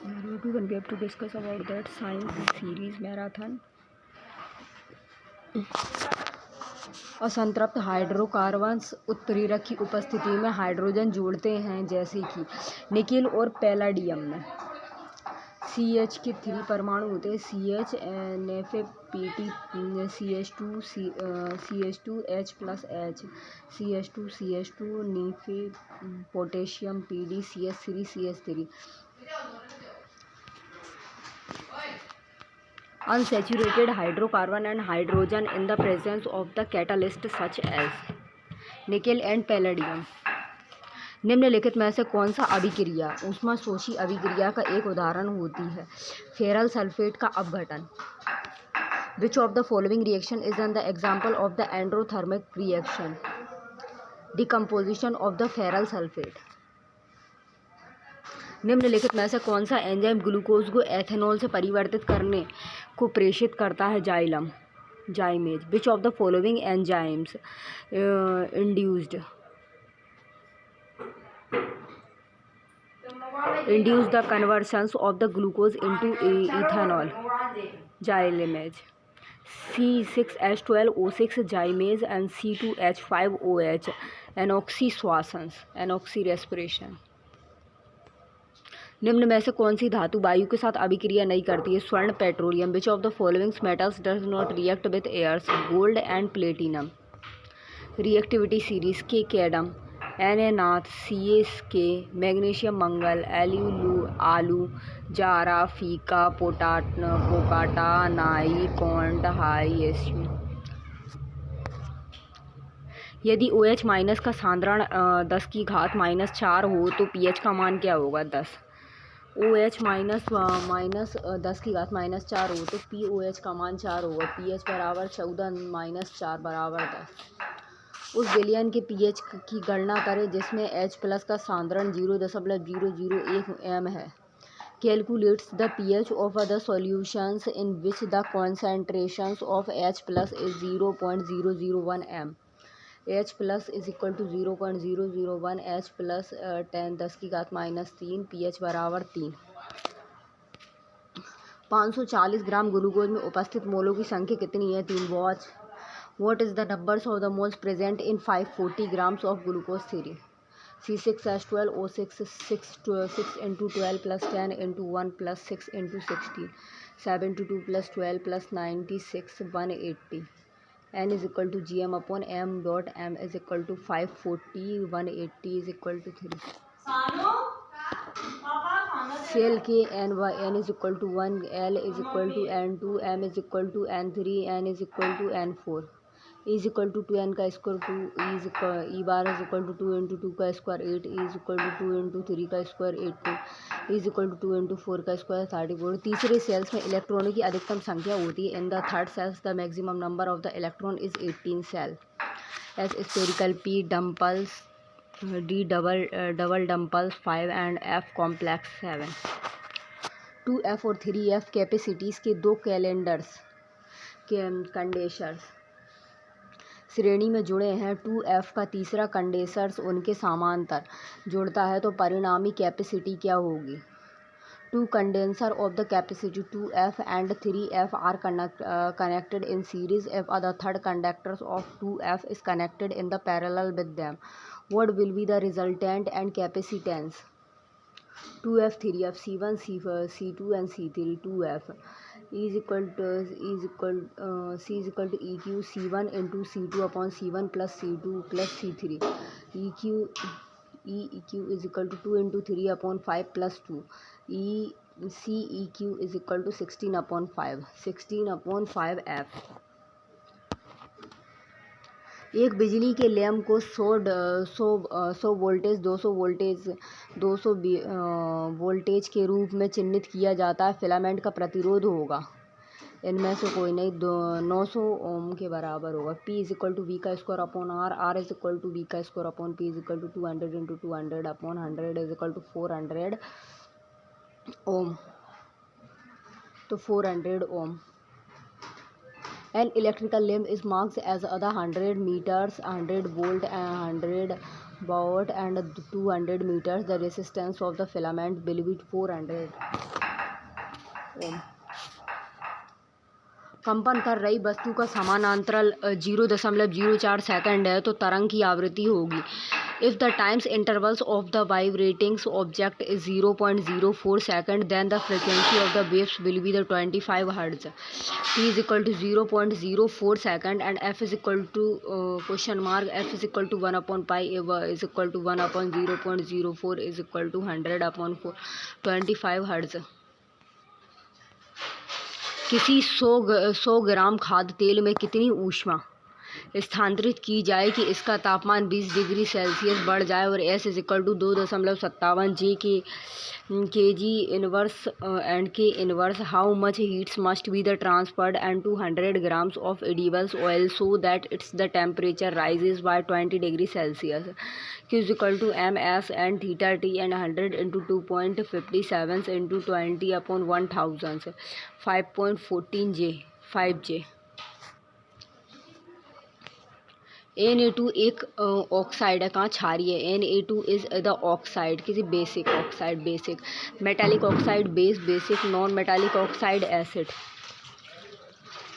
Everyone, we have to discuss about that science series marathon. असंतृप्त hydrocarbons उत्प्रेरक की उपस्थिति में हाइड्रोजन जोड़ते हैं, जैसे कि निकेल और पैलाडियम में CH के 3 परमाणु होते हैं, CH NF-PT CH2 CH2 H plus H CH2 CH2 NF potassium PD CH3 CH3 unsaturated hydrocarbon and hydrogen in the presence of the catalyst such as nickel and palladium. निम्नलिखित में से कौन सा अभिक्रिया ऊष्माशोषी अभिक्रिया का एक उदाहरण होती है? फेरल सल्फेट का अपघटन। विच of the following reaction is an the example of the endothermic reaction? Decomposition of the Feral sulphate. निम्नलिखित में से कौन सा एंजाइम ग्लूकोज को एथेनॉल से परिवर्तित करने को प्रेषित करता है? जाइमेज। विच of the following enzymes induce the conversions of the glucose into ethanol? Xylemage। C6H12O6 zymase and C2H5OH anoxic respiration. निम्न में से कौन सी धातु वायु के साथ अभिक्रिया नहीं करती है? स्वर्ण, petroleum. Which of the following metals does not react with airs? Gold and platinum. Reactivity series के कैडम Na CaK मैग्नीशियम मंगल आलू जारा फीका पोकाटा नाई कॉन्ड हाई SU। यदि OH माइनस का सांद्रण 10 की घात -4 हो तो pH का मान क्या होगा? 10। OH माइनस 10 की घात -4 हो तो POH का मान 4 होगा। pH बराबर 14 - 4 बराबर 10। उस विलयन के pH की गणना करें जिसमें H+ का सांद्रण 0.001 m है। Calculates the pH of the solutions in which the concentrations of H+ is 0.001 m। H+ is equal to 0.001 H plus 10 की घात -3 pH बराबर 3। 540 ग्राम ग्लूकोज में उपस्थित मोलों की संख्या कितनी है? 3। What is the numbers of the moles present in 540 grams of glucose 3? C6H12O6 6 into 12 plus 10 into 1 plus 6 into 16 72 plus 12 plus 96 180। N is equal to Gm upon M dot M is equal to 540 180 is equal to 3। Cell के N is equal to 1, L is equal to N2, M is equal to N3, N is equal to N4। E is equal to 2n का square 2 E bar is equal to 2 into 2 का square 8 E is equal to 2 into 3 का square 8 E is equal to 2 into 4 का square 34। तीसरे sales में इलेक्ट्रॉनों की अधिकतम संख्या होती है। In the third cells the maximum number of the electron is 18 cell. S spherical, P dumbbells, D double dumbbells 5 and F complex 7। 2F और 3F कैपेसिटीज़ के दो कैलेंडर्स कंडेंसर्स श्रेणी में जुड़े हैं। 2F का तीसरा कंडेंसर्स उनके समांतर जुड़ता है तो परिणामी कैपेसिटी क्या होगी? 2 condenser of the capacity 2F and 3F are connected in series if the third conductor of 2F is connected in the parallel with them. What will be the resultant and capacitance? 2F 3F C1 C2 and C3 2F C is equal to EQ C1 into C2 upon C1 plus C2 plus C3 EQ is equal to 2 into 3 upon 5 plus 2 CEQ is equal to 16 upon 5 F। एक बिजली के lamp को 100 voltage 200 voltage के रूप में चिह्नित किया जाता है। फिलामेंट का प्रतिरोध होगा इनमें से कोई नहीं 900 ओम के बराबर होगा। P is equal to V का square upon R is equal to V का square upon P is equal to 200 into 200 upon 100 is equal to 400 ohm. तो 400 ओम। An electrical lamp is marked as the 100 meters, 100 volt and 100 watt and 200 meters, the resistance of the filament will be 400 ohm. कंपन कर रही वस्तु का समानांतराल 0.04 second है तो तरंग की आवृत्ति होगी. If the times intervals of the vibrating object is 0.04 second, then the frequency of the waves will be the 25 Hz. T is equal to 0.04 second and F is equal to F is equal to 1 upon pi is equal to 1 upon 0.04 is equal to 100 upon 25 Hz. किसी 100 ग्राम खाद्य तेल में कितनी ऊष्मा स्थानांतरित की जाए कि इसका तापमान 20 डिग्री सेल्सियस बढ़ जाए और S is equal to 2.57 J K G inverse and K inverse. How much heats must be the transferred and 200 grams of edible oil so that it's the temperature rises by 20 degree Celsius. Q is equal to MS and theta T and 100 into 2.57 into 20 upon 1000 5.14 J 5J. Na2 एक oxide है. कहाँ क्षारीय है. Na2 is the oxide किसी basic oxide. Basic metallic oxide basic non metallic oxide acid.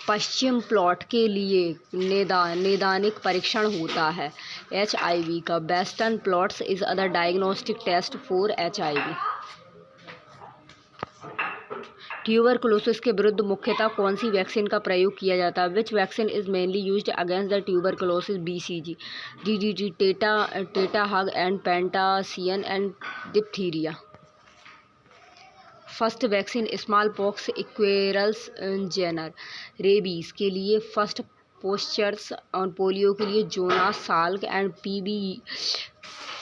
पश्चिम blot के लिए नैदानिक परीक्षण होता है HIV का. Western blots is other diagnostic test for HIV. Tuberculosis के विरुद्ध मुख्यतः कौन सी वैक्सीन का प्रयोग किया जाता है. Which vaccine is mainly used against the tuberculosis. BCG, DDT, टेटा हग एंड पेंटासियन and diphtheria. First vaccine small pox इक्वेरल्स जेनर. रेबीज के लिए फर्स्ट पोस्चर्स और पोलियो के लिए Jonas Salk and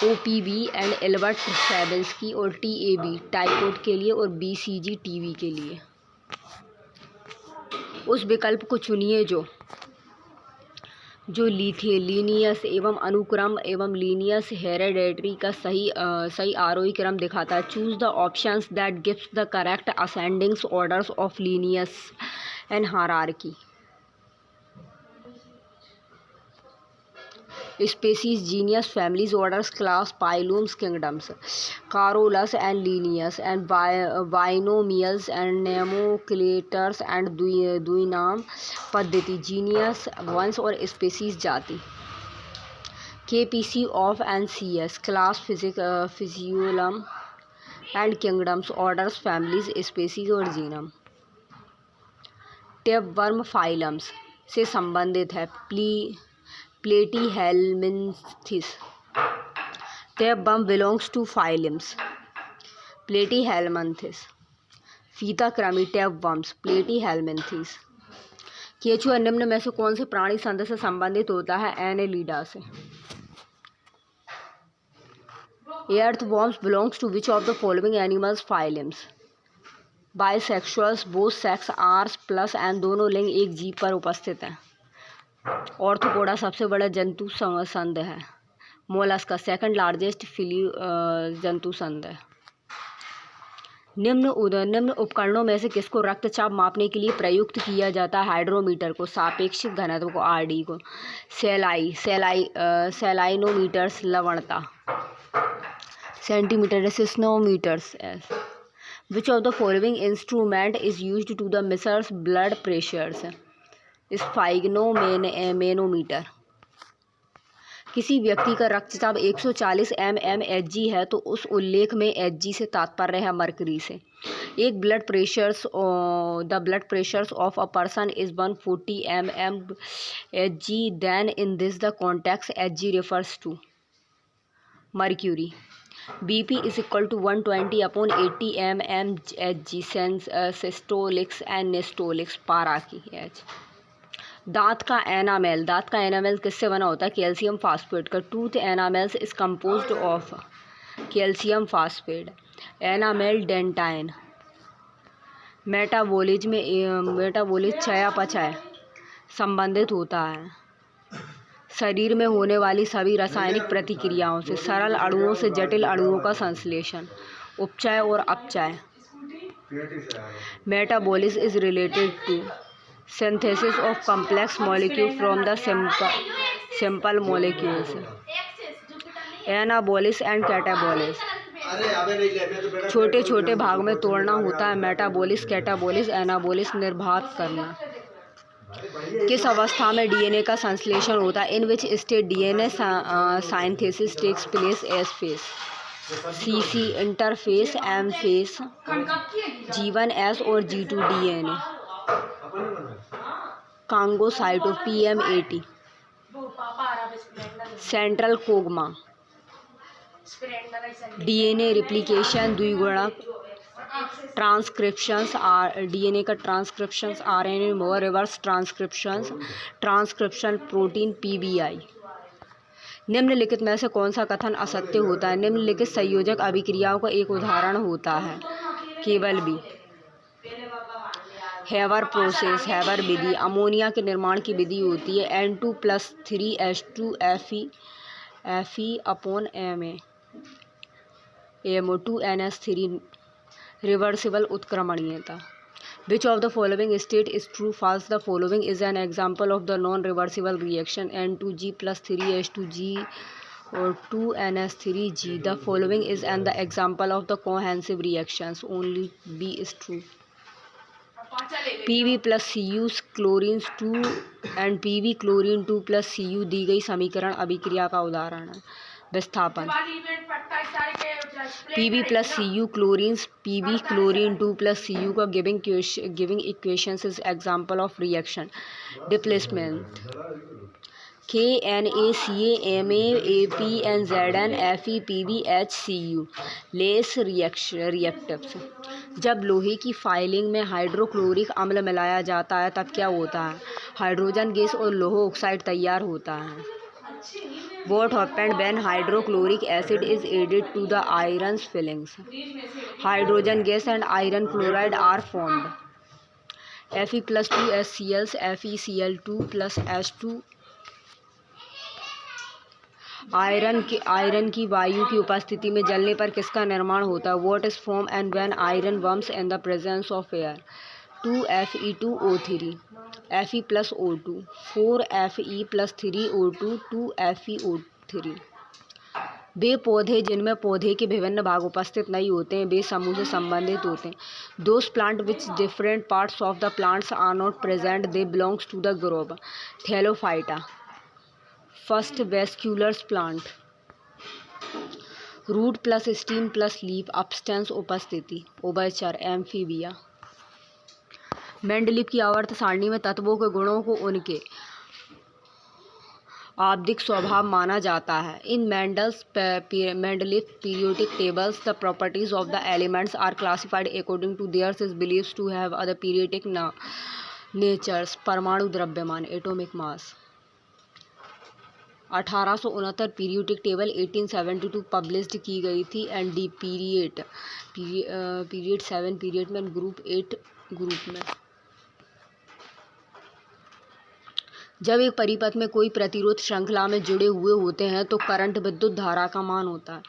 OPV and Albert सेबेल्स्की और TAB टाइफाइड के लिए और BCG TB के लिए. उस विकल्प को चुनिए जो लीनियस एवं अनुक्रम एवं लीनियस हेरेडिटरी का सही आरोही क्रम दिखाता है. Choose the options that gives the correct ascending orders of Linnaeus and hierarchy. Species, genus, families, orders, class, phylums, kingdoms. Carolus and Linnaeus and binomials and nomenclatures and द्विनाम पद्धति. Genus वंश और species जाति. KPC of and CS class physiolum and kingdoms, orders, families, species और genus. Tapeworm phylums से संबंधित है. Platyhelminthes. Tapeworm belongs to phylums Platyhelminthes. फीताक्रमी tapeworms Platyhelminthes. केचुआ निम्न में से कौन से प्राणी संघ से संबंधित होता है. Annelida से. Earthworms belongs to which of the following animals phylums. Bisexuals, both sex are plus and दोनों लिंग एक जीव पर उपस्थित हैं. ऑर्थोपोडा सबसे बड़ा जंतु संघ है. मोलस्का सेकंड लार्जेस्ट जंतु संघ है. निम्न उपकरणों में से किसको रक्तचाप मापने के लिए प्रयुक्त किया जाता है. हाइड्रोमीटर को. सापेक्षिक घनत्व को RD को. सेलाइनोमीटर्स लवणता. Centimetre seismometers. Which of the following instrument is used to the measures blood pressures. Sphygmomanometer. किसी व्यक्ति का रक्तचाप 140 mmHg है तो उस उल्लेख में Hg से तात्पर्य है मरकरी से. एक blood pressures of a person is 140 mmHg. Then in this the context Hg refers to mercury. BP is equal to 120 upon 80 mmHg. Systolics and diastolics पारा की H. दांत का एनामेल किससे बना होता है. कैल्शियम फास्फेट का. Tooth enamels is composed of calcium phosphate. Enamel dentine. Metabolism चयापचय संबंधित होता है. शरीर में होने वाली सभी रासायनिक प्रतिक्रियाओं से. सरल अणुओं से जटिल अणुओं का संश्लेषण. उपचय और अपचय. Metabolism is related to synthesis of complex molecule from the simple molecules. Anabolism and catabolism. छोटे छोटे भाग में तोड़ना होता है। मेटाबोलिस, कैटाबोलिस, एनाबोलिस निर्वात करना। किस अवस्था में डीएनए का संश्लेषण होता है? In which state DNA synthesis takes place as phase? सीसी interphase, M phase, G1 S और G2 डीएनए। कांगो साइटो PM80। Central dogma. DNA replication द्विगुणक। ट्रांसक्रिप्शंस डीएनए का transcriptions RNA more reverse transcriptions transcription protein PBI। निम्नलिखित में से कौन सा कथन असत्य होता है? निम्नलिखित संयोजक अभिक्रियाओं का एक उदाहरण होता है। केवल बी। हेवर प्रोसेस, हेवर विधि। अमोनिया के निर्माण की विधि होती है N2+3H2 Fe/Ma AMO2NH3 रिवर्सिबल उत्क्रमणीयता। Which of the following state is true? False. The following is an example of the non-reversible reaction N2G+3H2G or 2NH3G. The following is an example of the cohesive reactions. Only B is true. Pb plus Cu chlorine 2 and Pb chlorine 2 plus Cu दी गई समीकरण अभिक्रिया का उदाहरण है। विस्थापन। Pb plus Cu chlorine Pb chlorine 2 plus Cu का giving equations is example of reaction. Displacement. KNaCAMaAPNZNFePbHCu less reactives. जब लोहे की फाइलिंग में हाइड्रोक्लोरिक अम्ल मिलाया जाता है तब क्या होता है? हाइड्रोजन गैस और लोह ऑक्साइड तैयार होता है। What happened when hydrochloric acid is added to the iron's fillings? Hydrogen gas and iron chloride are formed. Fe plus 2 HCl FeCl2 plus H2। Iron की वायु की उपस्थिति में जलने पर किसका निर्माण होता है? What is formed and when iron warms in the presence of air? 2Fe2O3 Fe plus O2 4Fe plus 3O2 2FeO3। वे पौधे जिनमें पौधे के विभिन्न भाग उपस्थित नहीं होते हैं वे समूह से संबंधित होते हैं। Those plant which different parts of the plants are not present they belongs to the group Thallophyta। First vasculars plant. Root plus stem plus leaf अपस्टेंस उपस्थिति। उभयचर एम्फीबिया। मेंडलीफ की आवर्त सारणी में तत्वों के गुणों को उनके आवधिक स्वभाव माना जाता है। In Mendeleev periodic tables the properties of the elements are classified according to their is believed to have the periodic natures. परमाणु द्रव्यमान atomic mass. 1869 periodic table 1872 published की गई थी। एंड डी पीरियड 7 पीरियड में ग्रुप 8 ग्रुप में। जब एक परिपथ में कोई प्रतिरोध श्रृंखला में जुड़े हुए होते हैं तो करंट विद्युत धारा का मान होता है।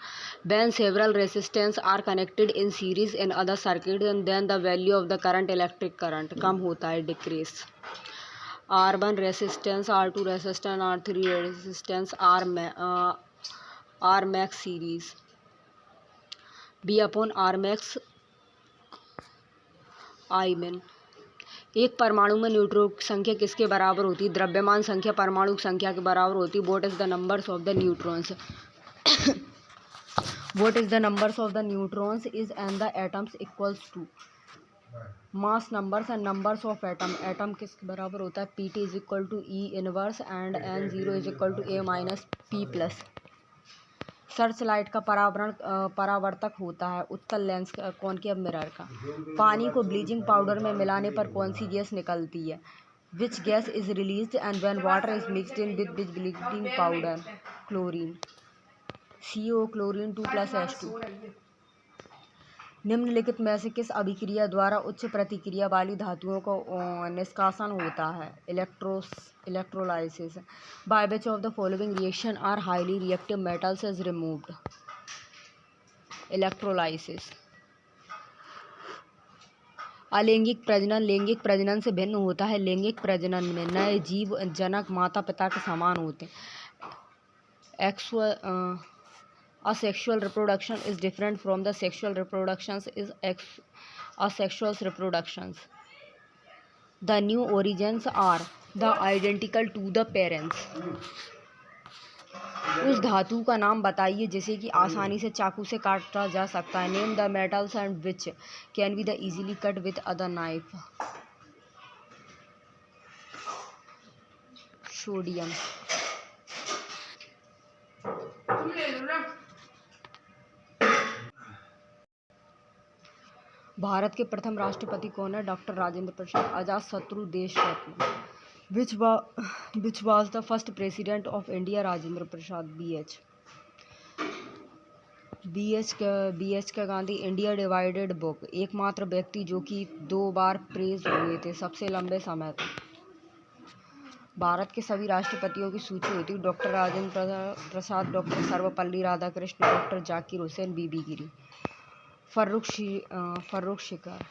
When several resistance are connected in series in other circuit then the value of the current electric current कम होता है decrease। R1 resistance R2 resistance R3 resistance R max series B/R max I min। एक परमाणु में neutron की संख्या किसके बराबर होती है? द्रव्यमान संख्या परमाणु की संख्या के बराबर होती है। What is the numbers of the neutrons? What is the numbers of the neutrons is and the atoms equals to mass numbers and numbers of atom किसके बराबर होता है? Pt is equal to E inverse and N0 is equal to A minus P plus। Search light का परावर्तक होता है उत्तल lens concave mirror का। पानी को ब्लीचिंग पाउडर में मिलाने पर कौन सी गैस निकलती है? Which gas is released and when water is mixed in with bleaching powder? Chlorine. CO chlorine 2 plus H2। निम्नलिखित में से किस अभिक्रिया द्वारा उच्च प्रतिक्रिया वाली धातुओं का निष्कासन होता है? Electrolysis. By which of the following reaction are highly reactive metals is removed? Electrolysis. अलैंगिक प्रजनन लैंगिक प्रजनन से भिन्न होता है। लैंगिक प्रजनन में नए जीव जनक माता पिता के समान होते हैं। Asexual reproduction is different from the sexual reproductions is asexual reproductions. The new origins are the identical to the parents. उस धातु का नाम बताइए जिसे कि आसानी से चाकू से काटा जा सकता है. Name the metals and which can be the easily cut with other knife. Sodium. Bharat के प्रथम राष्ट्रपति कौन है? डॉक्टर राजेंद्र प्रसाद. अजात शत्रु देश रत्न. Which was the first president of India? Rajendra Prasad. BH का गांधी. India divided book. एकमात्र व्यक्ति जो कि 2 बार प्रेज हुए थे सबसे लंबे समय तक. भारत के सभी राष्ट्रपतियों की सूची होती. Doctor Rajendra Prasad, doctor Sarvepalli Radhakrishnan, doctor Zakir Hussain, V V Giri. फर्रुख शिकार.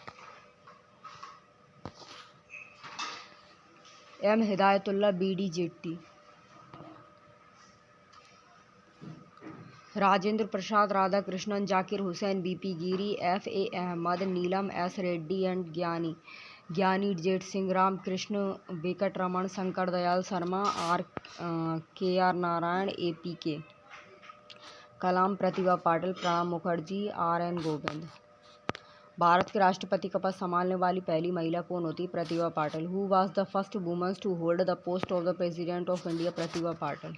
M Hidayatullah, BD Jatti. Rajendra Prasad, Radhakrishnan, Zakir Hussain, BP Giri, FA Ahmed, Neelam S Reddy and Giani जेठ सिंह, राम कृष्ण वेंकटरमण, शंकर दयाल शर्मा, KR नारायण, APK कलाम, प्रतिभा पाटिल, प्रणब मुखर्जी, RN गोविंद. भारत के राष्ट्रपति का पद संभालने वाली पहली महिला कौन होती? Pratibha Patil. Who was the first woman to hold the post of the president of India? Pratibha Patil.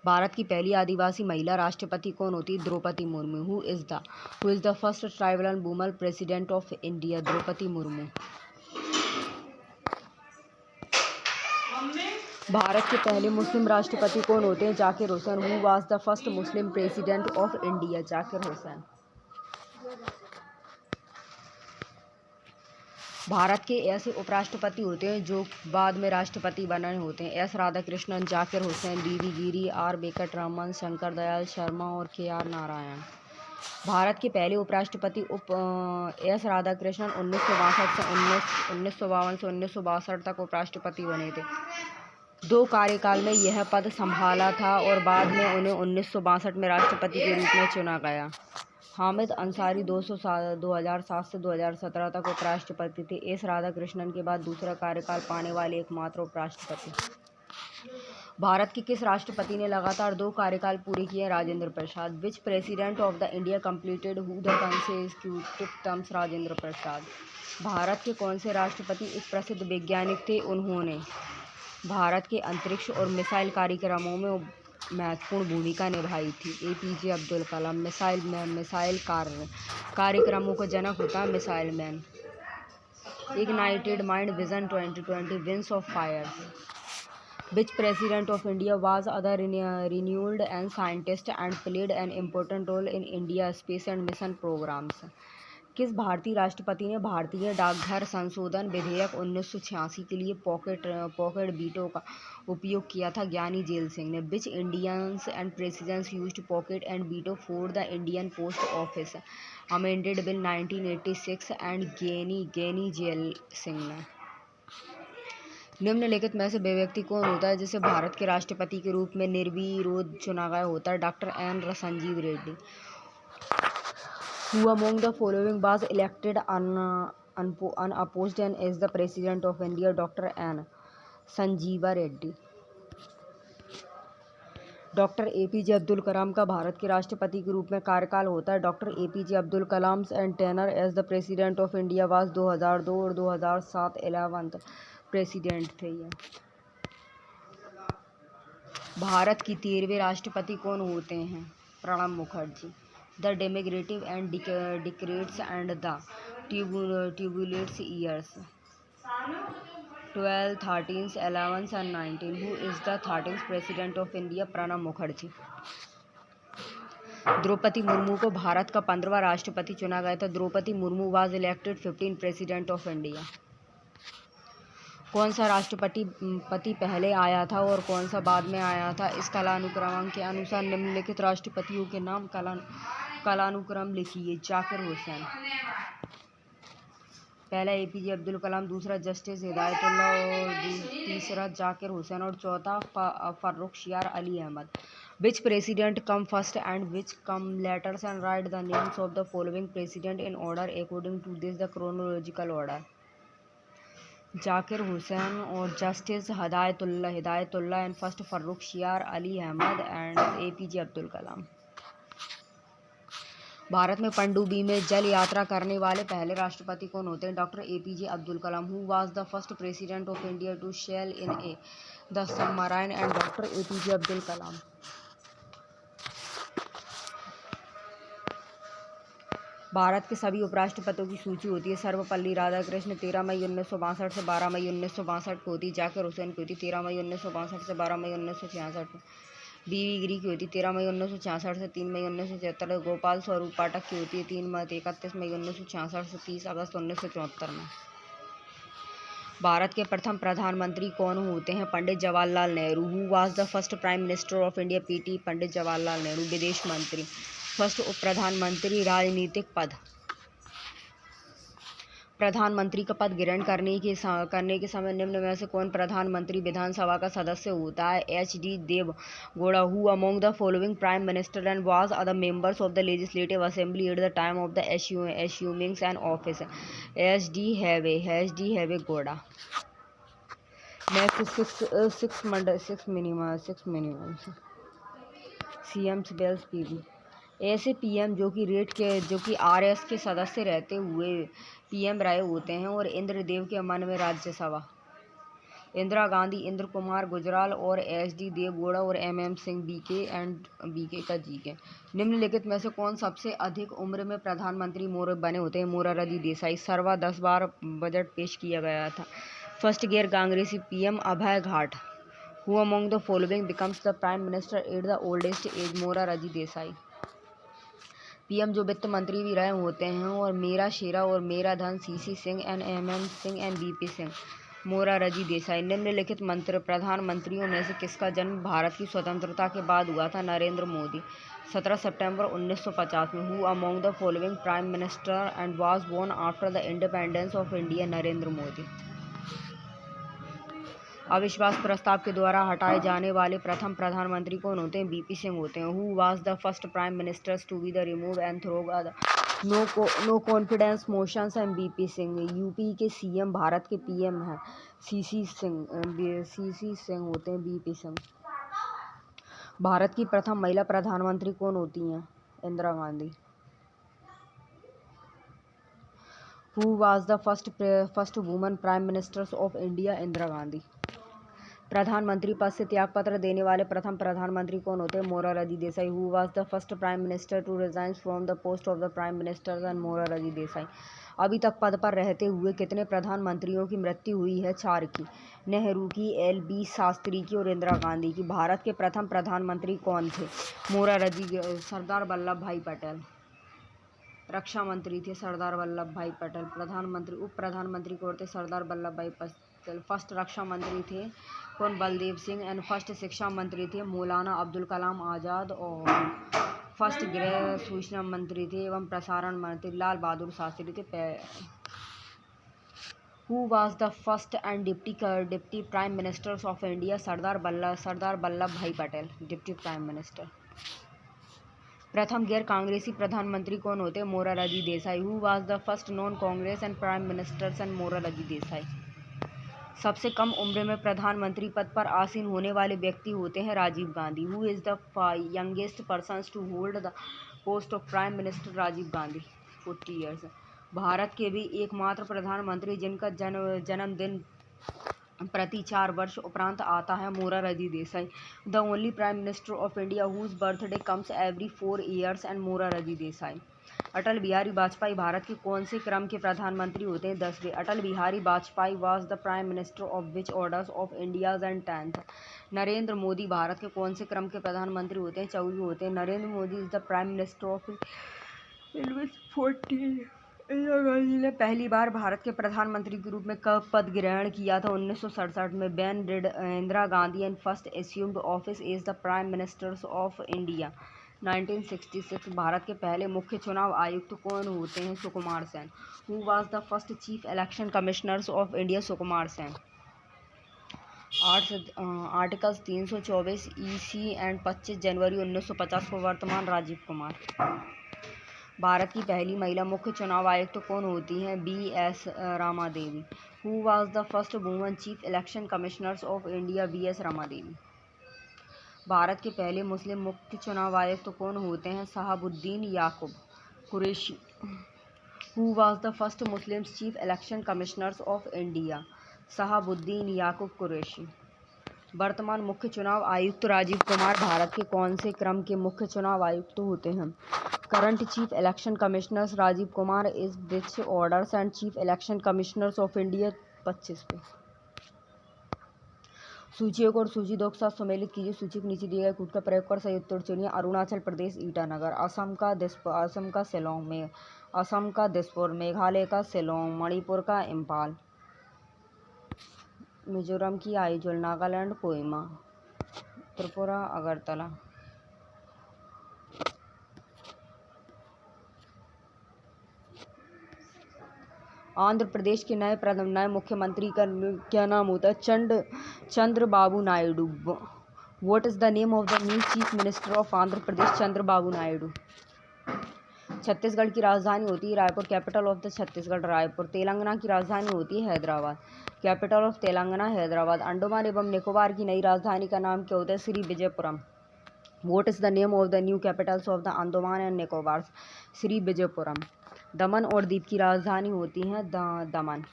Bharat की पहली आदिवासी महिला राष्ट्रपति कौन होती? Draupadi Murmu. Who is the first tribal woman president of India? Draupadi Murmu. Bharat के पहले मुस्लिम राष्ट्रपति कौन होते हैं? Zakir Hussain. Who was the first Muslim president of India? Zakir Hussain. Bharat के ऐसे उपराष्ट्रपति होते हैं जो बाद में राष्ट्रपति बने होते हैं. S राधाकृष्णन, जाकिर हुसैन, BB गिरी, R वेंकटरमण, शंकर दयाल शर्मा और KR नारायण. भारत के पहले उपराष्ट्रपति S राधाकृष्णन 1952 से 1962 तक उपराष्ट्रपति बने थे. 2 कार्यकाल में यह पद संभाला था और बाद में उन्हें 1962 में राष्ट्रपति के रूप में चुना गया. हामिद अंसारी 2007 से 2017 तक उपराष्ट्रपति थे. S राधाकृष्णन के बाद दूसरा कार्यकाल पाने वाले एकमात्र उपराष्ट्रपति. भारत के किस राष्ट्रपति ने लगातार 2 कार्यकाल पूरे किए? Rajendra Prasad. Which president of the India completed who the consecutive terms? Rajendra Prasad. Bharat के कौन से राष्ट्रपति एक प्रसिद्ध वैज्ञानिक थे? उन्होंने भारत के अंतरिक्ष और मिसाइल कार्यक्रमों में महत्वपूर्ण भूमिका निभाई थी. APJ अब्दुल कलाम. मिसाइल कार्यक्रमों का जनक होता है missile man. Ignited mind vision 2020 wings of fire. Which president of India was other renowned and scientist and played an important role in India space and mission programs? किस भारतीय राष्ट्रपति ने भारतीय डाकघर संशोधन विधेयक 1986 के लिए पॉकेट वीटो का उपयोग किया था? ज्ञानी जेल सिंह ने. Which Indians and presidents used pocket and veto for the Indian post office amended bill 1986 and Giani Zail Singh ने. निम्नलिखित में से वे व्यक्ति कौन होता है जिसे भारत के राष्ट्रपति के रूप में निर्विरोध चुना गया होता है? Doctor N Sanjeev Reddy. Who among the following was elected unopposed and is the president of India? Dr. N Sanjiva Reddy. Doctor APJ Abdul Kalam का भारत के राष्ट्रपति के रूप में कार्यकाल होता है? Doctor APJ Abdul Kalam and tenure as the president of India was 2002 और 2007 11th प्रेसिडेंट थे ये. भारत की 13वें राष्ट्रपति कौन होते हैं? Pranab Mukherjee. The democratic and डिक्रेट्स एंड द ट्यूबुलेट्स years 12, 13, 11 and 19. Who is the 13th president of India? Pranab Mukherjee. Droupadi Murmu को भारत का 15वां राष्ट्रपति चुना गया था. Droupadi Murmu was elected 15 president of India. कौन सा राष्ट्रपति पहले आया था और कौन सा बाद में आया था? इस कालानुक्रम के अनुसार निम्नलिखित राष्ट्रपतियों के नाम कालानुक्रम लिखिए. जाकिर हुसैन. पहला APJ अब्दुल कलाम, दूसरा जस्टिस हिदायतुल्ला और तीसरा जाकिर हुसैन और चौथा Farrukh शियार Ali Ahmad. Which president come first and which come later, and write the names of the following president in order according to this the chronological order. Zakir Hussain or Justice Hidayatullah and first Farooq Shiar Ali Ahmad and APJ Abdul Kalam. Bharat में पनडुब्बी में जल यात्रा करने वाले पहले राष्ट्रपति कौन होते हैं? Doctor APJ Abdul Kalam. Who was the first president of India to sail in a the submarine? And doctor APJ Abdul Kalam. Bharat के सभी उपराष्ट्रपतियों की सूची होती है. सर्वपल्ली राधाकृष्ण 13 मई 1962 से 12 मई 1962 को होती. जाकिर हुसैन की होती 13 मई 1962 से 12 मई 1966 को. BV गिरी की होती 13 मई 1966 से 3 मई 1976. गोपाल स्वरूप पाठक की होती है 31 मई 1966 से 30 अगस्त 1974 में. भारत के प्रथम प्रधानमंत्री कौन होते हैं? Pandit Jawaharlal Nehru. Who was the first prime minister of India? PT Pandit Jawaharlal Nehru. विदेश मंत्री. फर्स्ट उप प्रधानमंत्री. राजनीतिक पद. प्रधानमंत्री का पद ग्रहण करने के समय निम्न में से कौन प्रधानमंत्री विधानसभा का सदस्य होता है? HD Deve Gowda. Who among the following prime minister and was other members of the legislative assembly at the time of the assuming an office? HD हैवे Gowda. Next six minimum CMs बेल्स PV. ऐसे PM जो कि RS के सदस्य रहते हुए PM रहे होते हैं और इंद्रदेव के मन में राज्यसभा. इंदिरा गांधी, इंद्र कुमार गुजराल और HD देवगौड़ा और MM सिंह. BK का GK. निम्नलिखित में से कौन सबसे अधिक उम्र में प्रधानमंत्री बने होते हैं? मोरारजी देसाई. सर्वा 10 बार बजट पेश किया गया था. फर्स्ट गैर कांग्रेसी PM Abhay Ghat. Who among the following becomes the prime minister at the oldest age? Morarji Desai. PM जो वित्त मंत्री भी रहे होते हैं और मेरा शेरा और मेरा धन CC Singh and MM Singh and BP Singh. Morarji Desai. निम्नलिखित प्रधानमंत्रियों में से किसका जन्म भारत की स्वतंत्रता के बाद हुआ था? नरेंद्र मोदी. 17 सितंबर 1950 में. Who among the following prime minister and was born after the independence of India? Narendra Modi. अविश्वास प्रस्ताव के द्वारा हटाए जाने वाले प्रथम प्रधानमंत्री कौन होते हैं? BP सिंह होते हैं. Who was the first prime minister to be the remove and through no confidence motions? And BP Singh. UP के CM भारत के PM हैं CC सिंह होते हैं. BP सिंह. भारत की प्रथम महिला प्रधानमंत्री कौन होती हैं? Indira Gandhi. Who was the first woman prime minister of India? Indira Gandhi. प्रधानमंत्री पद से त्यागपत्र देने वाले प्रथम प्रधानमंत्री कौन होते हैं? Morarji Desai. Who was the first prime minister to resign from the post of the prime minister? And Morarji Desai. अभी तक पद पर रहते हुए कितने प्रधानमंत्रियों की मृत्यु हुई है? 4 की. नेहरू की, LB शास्त्री की और इंदिरा गांधी की. भारत के प्रथम प्रधानमंत्री कौन थे? सरदार वल्लभ भाई पटेल. रक्षा मंत्री थे सरदार वल्लभ भाई पटेल. प्रधानमंत्री उप प्रधानमंत्री कौन थे? सरदार वल्लभ भाई पटेल. फर्स्ट रक्षा मंत्री थे कौन? बलदेव सिंह. एंड फर्स्ट शिक्षा मंत्री थे मौलाना अब्दुल कलाम आज़ाद. और फर्स्ट गृह सूचना मंत्री थे एवं प्रसारण मंत्री लाल बहादुर शास्त्री थे. Who was the first and deputy prime minister of India? Sardar Vallabh Bhai Patel. Deputy prime minister. प्रथम गैर कांग्रेसी प्रधानमंत्री कौन होते हैं? Morarji Desai. Who was the first non Congress and prime minister? And Morarji Desai. सबसे कम उम्र में प्रधानमंत्री पद पर आसीन होने वाले व्यक्ति होते हैं Rajiv Gandhi. Who is the youngest person to hold the post of prime minister? Rajiv Gandhi. 40 years. Bharat के भी एकमात्र प्रधानमंत्री जिनका जन्मदिन प्रति 4 वर्ष उपरांत आता है? Morarji Desai. The only prime minister of India whose birthday comes every 4 years? And Morarji Desai. Atal Bihari Vajpayee Bharat के कौन से क्रम के प्रधानमंत्री होते हैं? 10वें. Atal Bihari Vajpayee was the prime minister of which orders of India's and 10th? Narendra Modi Bharat के कौन से क्रम के प्रधानमंत्री होते हैं? 14 होते हैं. Narendra Modi is the prime minister of 14. Indira Gandhi ने पहली बार भारत के प्रधानमंत्री के रूप में कब पद ग्रहण किया था? 1967 में. When did Indira Gandhi and first assumed office as the prime minister of India? 1966. Bharat के पहले मुख्य चुनाव आयुक्त कौन होते हैं? Sukumar Sen. Who was the first chief election commissioner of India? Sukumar Sen. Articles 324 EC and 25 जनवरी 1950 को वर्तमान राजीव कुमार। भारत की पहली महिला मुख्य चुनाव आयुक्त कौन होती हैं? BS Rama Devi. Who was the first woman chief election commissioners of India? BS Rama Devi. Bharat के पहले मुस्लिम मुख्य चुनाव आयुक्त कौन होते हैं? Shahabuddin Yakub Qureshi. Who was the first Muslim chief election commissioners of India? Shahabuddin Yakub Qureshi. वर्तमान मुख्य चुनाव आयुक्त राजीव कुमार भारत के कौन से क्रम के मुख्य चुनाव आयुक्त होते हैं? Current chief election commissioners Rajiv Kumar is which orders and chief election commissioners of India 25 पे। सूची 1 और सूची 2 के साथ सम्मिलित कीजिए। सूची के नीचे दिए गए कूट का प्रयोग कर सही उत्तर चुनिए। अरुणाचल प्रदेश ईटानगर, असम का शिलोंग में, असम का दिसपुर, मेघालय का शिलोंग, मणिपुर का इम्फाल, मिजोरम की आइजोल, नागालैंड कोहिमा, त्रिपुरा अगरतला। आंध्र प्रदेश के नए मुख्यमंत्री का क्या नाम होता है? Chandrababu Naidu. What is the name of the new chief minister of Andhra Pradesh? Chandrababu Naidu. Chhattisgarh की राजधानी होती है Raipur. Capital of the Chhattisgarh Raipur. Telangana की राजधानी होती है हैदराबाद। Capital of Telangana Hyderabad. अंडमान एवं निकोबार की नई राजधानी का नाम क्या होता है? Shri Vijayapuram. What is the name of the new capitals of the Andaman and Nicobar? Shri Vijayapuram. Daman और दीव की राजधानी होती है Daman.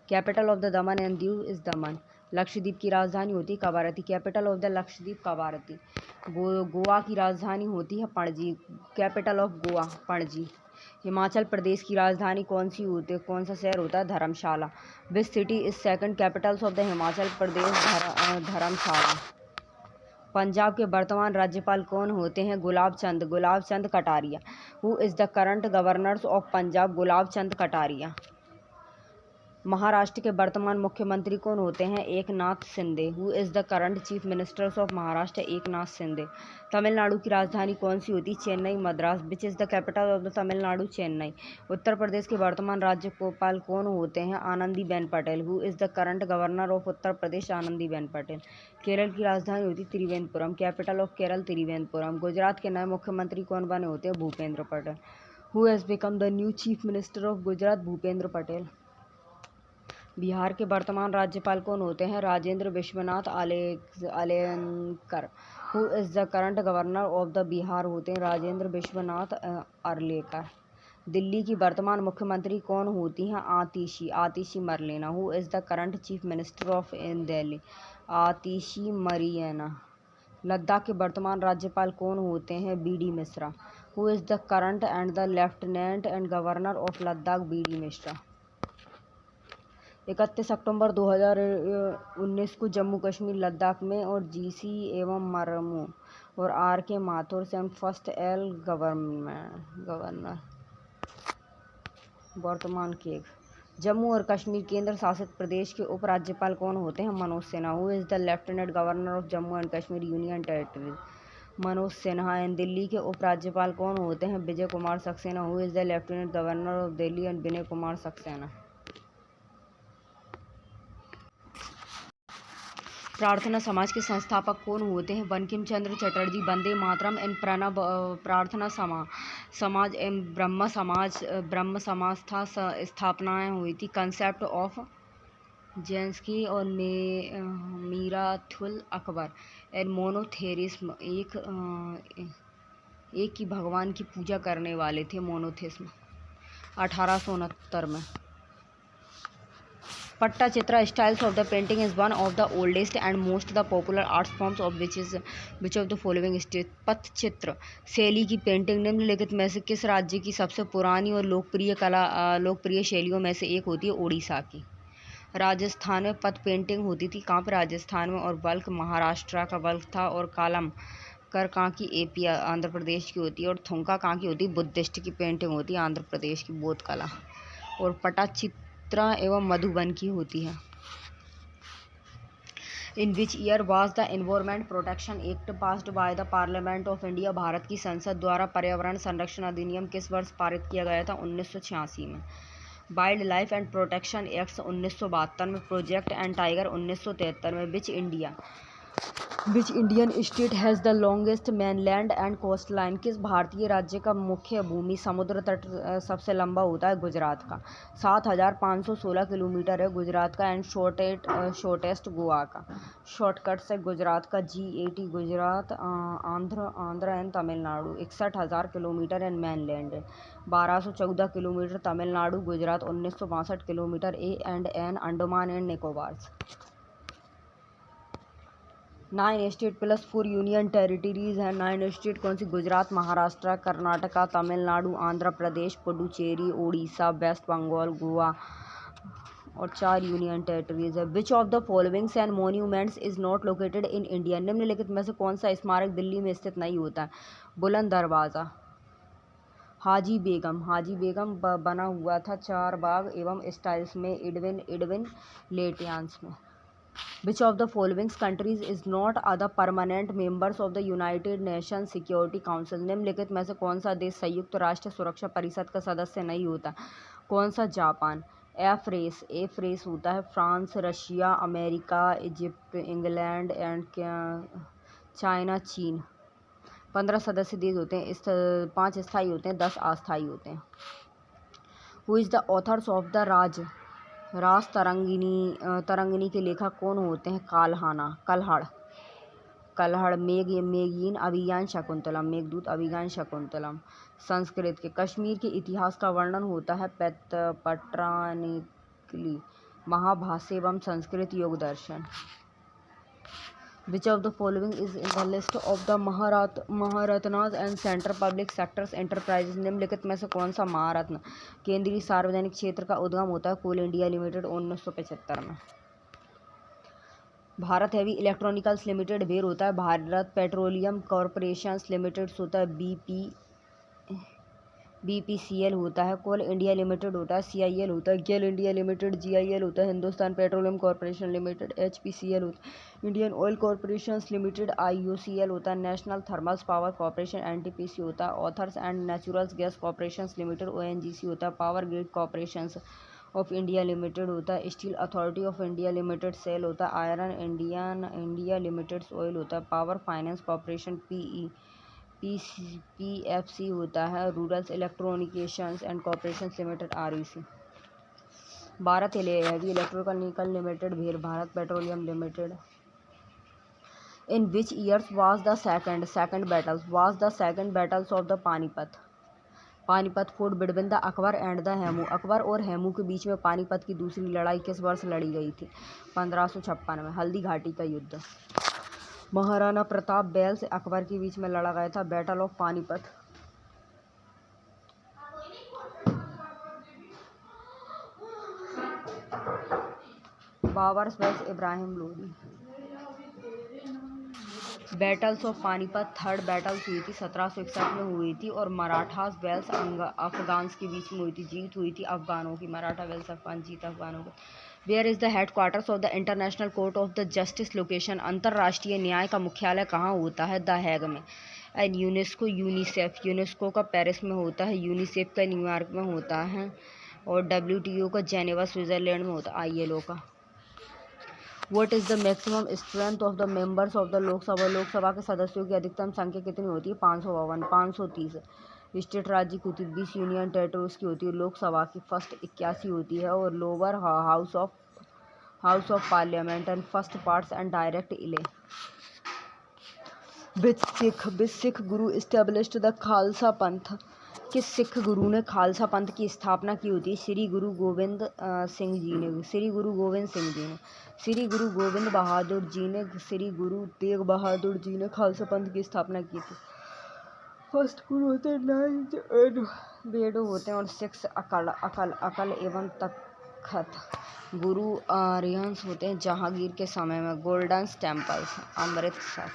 Capital of the Daman and Diu is Daman. Lakshadweep की राजधानी होती है Kavaratti. Capital of the Lakshadweep Kavaratti. Goa की राजधानी होती है पणजी। Capital of Goa Panaji. हिमाचल प्रदेश की राजधानी कौन सा शहर होता है? Dharamshala. Which city is second capitals of the Himachal Pradesh? Dharamshala. Punjab के वर्तमान राज्यपाल कौन होते हैं? Gulab Chand Kataria. Who is the current governor of Punjab? Gulab Chand Kataria. Maharashtra के वर्तमान मुख्यमंत्री कौन होते हैं? Eknath Shinde. Who is the current chief ministers of Maharashtra? Eknath Shinde. Tamil Nadu की राजधानी कौन सी होती? Chennai, Madras. Which is the capital of the Tamil Nadu? Chennai. Uttar Pradesh के वर्तमान राज्यपाल कौन होते हैं? Anandiben Patel. Who is the current governor of Uttar Pradesh? Anandiben Patel. Kerala की राजधानी होती त्रिवेंद्रपुरम। Capital of Kerala? त्रिवेंद्रपुरम। गुजरात के नए मुख्यमंत्री कौन बने होते हैं? Bhupendra Patel. Who has become the new chief minister of Gujarat? Bhupendra Patel. Bihar के वर्तमान राज्यपाल कौन होते हैं? Rajendra Vishwanath Arlekar. Who is the current governor of the Bihar? होते हैं राजेंद्र विश्वनाथ आर्लेकर। दिल्ली की वर्तमान मुख्यमंत्री कौन होती हैं? Atishi Marlena. Who is the current chief minister of in Delhi? Atishi Marlena. Ladakh के वर्तमान राज्यपाल कौन होते हैं? BD Mishra. Who is the current and the lieutenant and governor of Ladakh? BD Mishra. 31 अक्टूबर 2019 को जम्मू कश्मीर लद्दाख में और GC एवं मरमू और RK माथुर से फर्स्ट एल गवर्नर। वर्तमान के जम्मू और कश्मीर केंद्र शासित प्रदेश के उपराज्यपाल कौन होते हैं? Manoj Sinha. Who is the lieutenant governor of Jammu and Kashmir union territory? Manoj Sinha. And Delhi के उपराज्यपाल कौन होते हैं? Vijay Kumar Saxena. Who is the lieutenant governor of Delhi? And Vinay Kumar Saxena. Prarthana Samaj के संस्थापक कौन होते हैं? बंकिम चंद्र चटर्जी। वंदे मातरम एंड प्रणब प्रार्थना समाज एवं ब्रह्म समाज था स्थापनाएँ हुई थी। कंसेप्ट ऑफ जेंस्की और मीराथुल अकबर एंड मोनोथेरिज्म एक ही भगवान की पूजा करने वाले थे। मोनोथेइज्म 1869 में। Pattachitra styles of the painting is one of the oldest and most the popular arts forms of which of the following state? Pattachitra शैली की पेंटिंग निम्नलिखित में से किस राज्य की सबसे पुरानी और लोकप्रिय शैलियों में से एक होती है? उड़ीसा की। राजस्थान में पट पेंटिंग होती थी। कहाँ पर? राजस्थान में। और बल्क महाराष्ट्र का बल्क था। और कालम कर कहाँ की? AP आंध्र प्रदेश की होती है। और थुंका कहाँ की होती है? बुद्धिस्ट की पेंटिंग होती है आंध्र प्रदेश की, बोध कला। और पट्टचित्र एवं मधुबन की होती है। In which year was the environment protection act passed by the parliament of India? Bharat की संसद द्वारा पर्यावरण संरक्षण अधिनियम किस वर्ष पारित किया गया था? 1986 में। Wildlife and protection act 1972 में, प्रोजेक्ट एंड टाइगर 1973 में। Which Indian state has the longest mainland and coastline? किस भारतीय राज्य का मुख्य भूमि समुद्र तट सबसे लंबा होता है? गुजरात का। 7,516 किलोमीटर है गुजरात का। एंड शॉर्टेस्ट गोवा का। शॉर्टकट से गुजरात का GAT Gujarat, Andhra and Tamil Nadu 61,000 kilometre and mainland है। 1214 kilometre Tamil Nadu, Gujarat 1962 kilometre. A&N Andaman and Nicobars. 9 state plus 4 union territories हैं। 9 स्टेट कौन सी? गुजरात, महाराष्ट्र, कर्नाटका, तमिलनाडु, आंध्र प्रदेश, पुडुचेरी, उड़ीसा, वेस्ट बंगाल, गोवा और 4 यूनियन टेरिटरीज है। Which of the followings and monuments is not located in India? निम्नलिखित में से कौन सा स्मारक दिल्ली में स्थित नहीं होता है? बुलंद दरवाज़ा। हाजी बेगम बना हुआ था चार बाग एवं स्टाइल्स में, इडविन लेटियांस में। Which of the following countries is not the permanent members of the United Nations Security Council? निम्नलिखित में से कौन सा देश संयुक्त राष्ट्र सुरक्षा परिषद का सदस्य नहीं होता? कौन सा? जापान। ए फ्रेस होता है France, Russia, America, Egypt, England and China, चीन। 15 सदस्य देश होते हैं, 5 स्थायी होते हैं, 10 अस्थायी होते हैं। Who is the author's of the रास तरंगिनी के लेखक कौन होते हैं? कल्हड़। मेघदूत, अभिज्ञान शकुंतलम। संस्कृत के। कश्मीर के इतिहास का वर्णन होता है पत्रानिकली, महाभाष्य एवं संस्कृत योग दर्शन। Which of the following is in the list of the Maharatnas and central public sectors enterprises? निम्नलिखित में से कौन सा महारत्न केंद्रीय सार्वजनिक क्षेत्र का उद्गम होता है? कोल इंडिया लिमिटेड 1975 में। भारत हैवी इलेक्ट्रॉनिकल्स लिमिटेड बेर होता है। भारत पेट्रोलियम कॉरपोरेशन लिमिटेड होता है BPCL होता है। कोल इंडिया लिमिटेड होता है CIL होता है। गेल इंडिया लिमिटेड GIL होता है। Hindustan petroleum corporation limited HPCL होता है। Indian oil corporation limited IOCL होता है। National thermal power corporation NTPC होता है। Authors and natural gas corporation limited ONGC होता है। Power grid corporation of India limited होता है। Steel authority of India limited SAIL होता है। आयरन इंडिया लिमिटेड ऑयल होता है। पावर फाइनेंस कॉरपोरेशन PFC होता है। Rural electrifications and corporation limited REC। Bharat heavy electrical limited भेल। Bharat petroleum limited. In which years was the second battles of the Panipat fought between the Akbar and the Hemu? Akbar और हेमू के बीच में पानीपत की दूसरी लड़ाई किस वर्ष लड़ी गई थी? 1556 में। हल्दी घाटी का युद्ध। महाराणा प्रताप बैल से अकबर के बीच में लड़ा गया था। Battle of Panipat. Babar's versus Ibrahim Lodi. Battles of Panipat third battles हुई थी 1761 में हुई थी और मराठास वेल्स अफगान्स के बीच में हुई थी। जीत हुई थी अफगानों की। मराठा वेल्स अफगान जीत अफगानों की। Where is the headquarters of the international court of the justice location? अंतर्राष्ट्रीय न्याय का मुख्यालय कहाँ होता है? द हैग में। एंड यूनेस्को का पेरिस में होता है। यूनिसेफ का न्यूयॉर्क में होता है और WTO का जेनेवा स्विट्जरलैंड में होता है। ILO का। What is the maximum strength of the members of the Lok Sabha? Lok Sabha के सदस्यों की अधिकतम संख्या कितनी होती है? 552। 530 स्टेट राज्य की होती है। 20 यूनियन टेरिटरीज की होती है। लोकसभा की फर्स्ट 81 होती है और lower house of parliament and first parts and direct इले। विच सिख गुरु एस्टेब्लिश्ड द खालसा पंथ? किस सिख गुरु ने खालसा पंथ की स्थापना की होती है? श्री गुरु गोविंद सिंह जी ने। श्री गुरु गोविंद बहादुर जी ने। श्री गुरु तेग बहादुर जी ने खालसा पंथ की स्थापना की थी। फर्स्ट गुरु होते हैं 9 बेडो होते हैं और 6 अकल एवं तख्त। गुरु आर्यंस होते हैं जहांगीर के समय में। Golden temples Amritsar.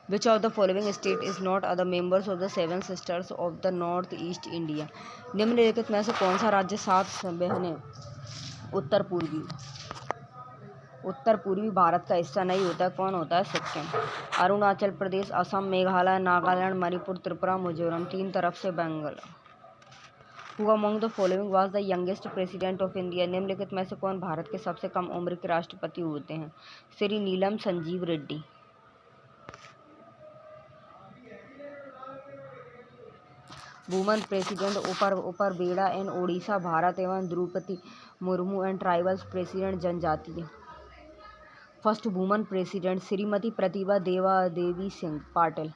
Which of the following state is not the members of the Seven Sisters of the North East India? निम्नलिखित में से कौन सा राज्य 7 बहनें उत्तर पूर्वी भारत का हिस्सा नहीं होता? कौन होता है? सिक्किम। अरुणाचल प्रदेश, असम, मेघालय, नागालैंड, मणिपुर, त्रिपुरा, मिजोरम। 3 तरफ से Bengal. Who among the following was the youngest president of India? निम्नलिखित में से कौन भारत के सबसे कम उम्र के राष्ट्रपति होते हैं? Shri Neelam Sanjiva Reddy. Woman president Uparbeda in Odisha Bharat एवं Droupadi Murmu and tribals president जनजातीय। First woman president Shrimati Pratibha Devi Singh Patil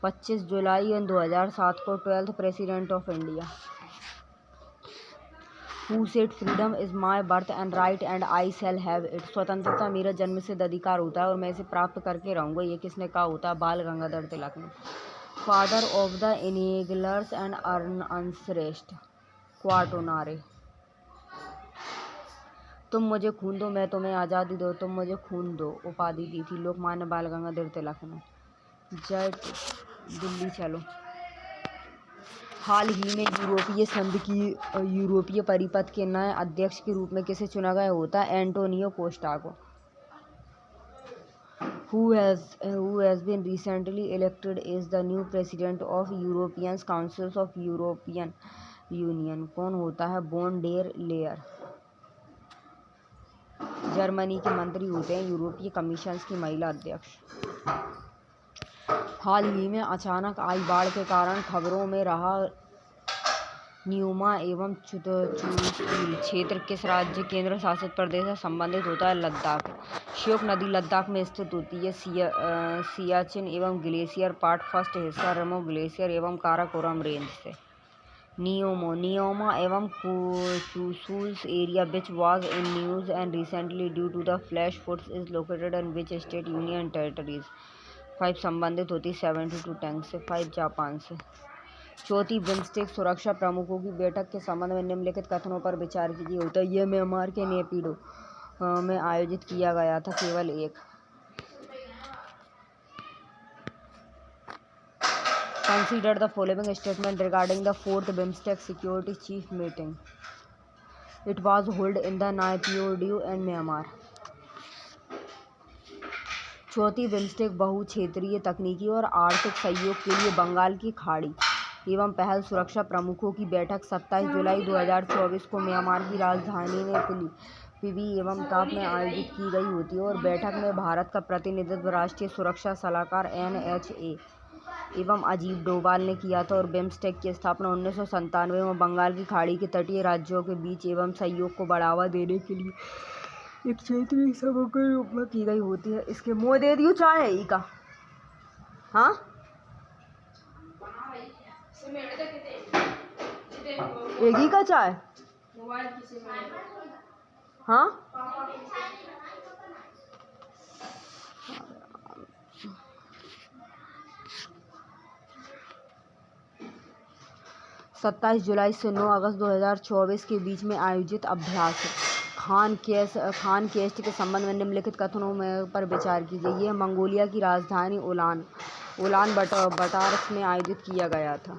25 जुलाई 2007 को 12th president of India. Who said freedom is my birth and right and I shall have it? स्वतंत्रता मेरा जन्मसिद्ध अधिकार होता है और मैं इसे प्राप्त करके रहूंगा। ये किसने कहा होता है? बाल गंगाधर तिलक ने। फादर ऑफ द इनेगलर्स एंड अनश्रेष्ठ क्वाटोनारे। तुम मुझे खून दो मैं तुम्हें आज़ादी दो, तुम मुझे खून दो उपाधि दी थी लोकमान्य बाल गंगाधर तिलक ने। जय दिल्ली चलो। हाल ही में यूरोपीय संघ की यूरोपीय परिषद के नए अध्यक्ष के रूप में किसे चुना गया होता है? एंटोनियो कोस्टा को। Who has been recently elected as the new president of European Council of European Union? कौन होता है? Bone der layer. जर्मनी के मंत्री होते हैं यूरोपीय कमीशन की महिला अध्यक्ष। हाल ही में अचानक आई बाढ़ के कारण खबरों में रहा न्यूमा एवं चुशूल क्षेत्र किस राज्य केंद्र शासित प्रदेश से संबंधित होता है? लद्दाख। श्योक नदी लद्दाख में स्थित होती है। सियाचिन एवं ग्लेशियर पार्ट फर्स्ट हिस्सा रिमो ग्लेशियर एवं काराकोरम रेंज से। नियोमा एवं Chushuls area which was in news and recently due to the flash floods is located in which state union territories? 5 संबंधित होती 72 टैंक से। 5 जापान से। चौथी बिम्स्टेक सुरक्षा प्रमुखों की बैठक के संबंध में निम्नलिखित कथनों पर विचार कीजिए होता है? यह म्यांमार के नेपिडो में आयोजित किया गया था। केवल एक। Consider the following statement regarding the 4th BIMSTEC security chief meeting. It was hold in the Naypyidaw and Myanmar. चौथी बिम्स्टेक बहुक्षेत्रीय तकनीकी और आर्थिक सहयोग के लिए बंगाल की खाड़ी एवं पहल सुरक्षा प्रमुखों की बैठक 27 जुलाई 2024 को म्यांमार की राजधानी में पिबी एवं ताप में आयोजित की गई होती है और बैठक में भारत का प्रतिनिधित्व राष्ट्रीय सुरक्षा सलाहकार NHA एवं अजीत डोभाल ने किया था और बिम्स्टेक की स्थापना 1997 में बंगाल की खाड़ी के तटीय राज्यों के बीच एवं सहयोग को बढ़ावा देने के लिए एक क्षेत्रीय समूह के रूप में की गई होती है। इसके मुँह दे दियो चाय है ई का। हाँ एक ही का चाय। हाँ 27 जुलाई से 9 अगस्त 2024 के बीच में आयोजित अभ्यास खान केस्ट के संबंध में निम्नलिखित कथनों में पर विचार कीजिए। यह मंगोलिया की राजधानी उलान बटार में आयोजित किया गया था।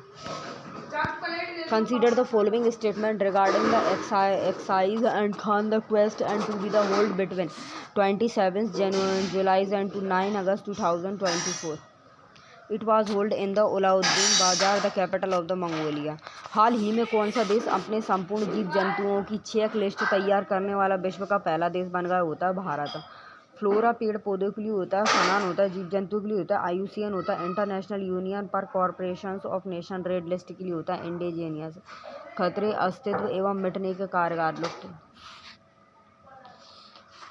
Consider the following statement regarding the exercise and Khan the quest and to be the hold between 27th July and to 9 August 2024. It was held in the Alauddin Bazaar, the capital of the Mongolia. हाल ही में कौन सा देश अपने संपूर्ण जीव जंतुओं की चेक लिस्ट तैयार करने वाला विश्व का पहला देश बन गया होता है? भारत। फ्लोरा पेड़ पौधों के लिए होता है, फनान होता है, जीव जंतु के लिए होता है, IUCN होता है, इंटरनेशनल यूनियन पर corporations of nation red list के लिए होता है, इंडिजीनियस। खतरे अस्तित्व एवं मिटने के कारगर लुप्त।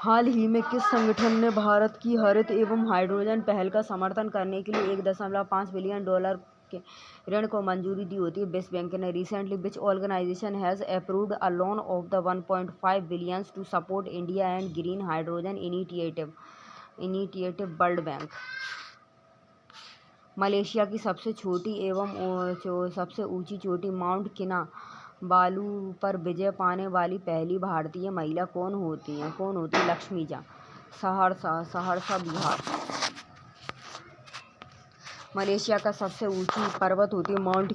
हाल ही में किस संगठन ने भारत की हरित एवं हाइड्रोजन पहल का समर्थन करने के लिए $1.5 बिलियन के ऋण को मंजूरी दी होती है? विश्व बैंक ने। Recently which organisation has approved a loan of the 1.5 billion to support India and green hydrogen initiative? World bank. Malaysia की सबसे छोटी एवं सबसे ऊंची चोटी माउंट किनाबालू पर विजय पाने वाली पहली भारतीय महिला कौन होती हैं? लक्ष्मी झा। सहरसा बिहार। मलेशिया का सबसे ऊंची पर्वत होती है माउंट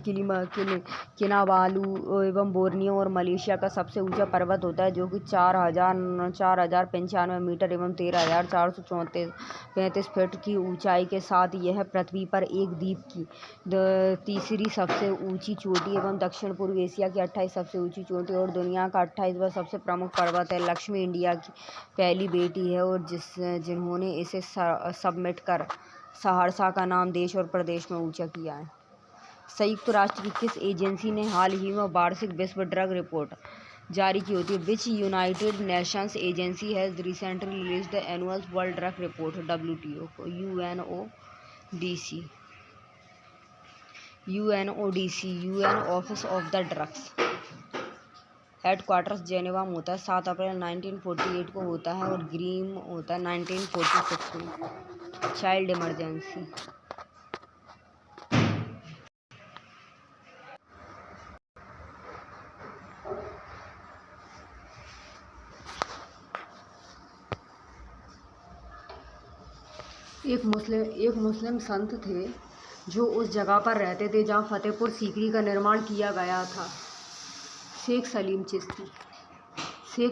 किनाबालू एवं बोर्नियो, और मलेशिया का सबसे ऊंचा पर्वत होता है जो कि 4095 मीटर एवं 13,435 फीट की ऊंचाई के साथ यह पृथ्वी पर एक द्वीप की तीसरी सबसे ऊंची चोटी एवं दक्षिण पूर्व एशिया की 28 सबसे ऊंची चोटी और दुनिया का 28वां सबसे प्रमुख पर्वत है। लक्ष्मी इंडिया की पहली बेटी है और जिन्होंने इसे सबमिट कर सहरसा का नाम देश और प्रदेश में ऊंचा किया है। संयुक्त राष्ट्र की किस एजेंसी ने हाल ही में वार्षिक विश्व ड्रग रिपोर्ट जारी की होती है? Which united nations agency has recently released the annual world drug report WTO UNODC UN office of the drugs headquarters Geneva में होता है। 7 अप्रैल 1948 को होता है और ग्रीम होता है 1946 में। चाइल्ड इमरजेंसी एक मुस्लिम संत थे जो उस जगह पर रहते थे जहाँ फतेहपुर सीकरी का निर्माण किया गया था। शेख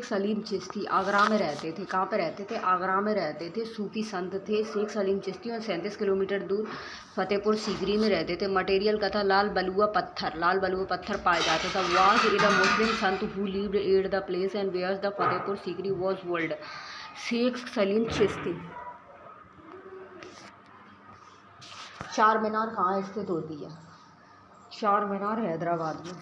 सलीम चिश्ती आगरा में रहते थे। कहाँ पे रहते थे? आगरा में रहते थे। सूफी संत थे शेख सलीम चिश्ती और 37 किलोमीटर दूर फतेहपुर सीकरी में रहते थे। मटेरियल का था लाल बलुआ पत्थर पाया जाता था। Was is the Muslim saint who lived at the place and where the Fatehpur Sikri was world. Sheikh Salim Chishti. Charminar कहाँ स्थित होती है? चार मीनार हैदराबाद में।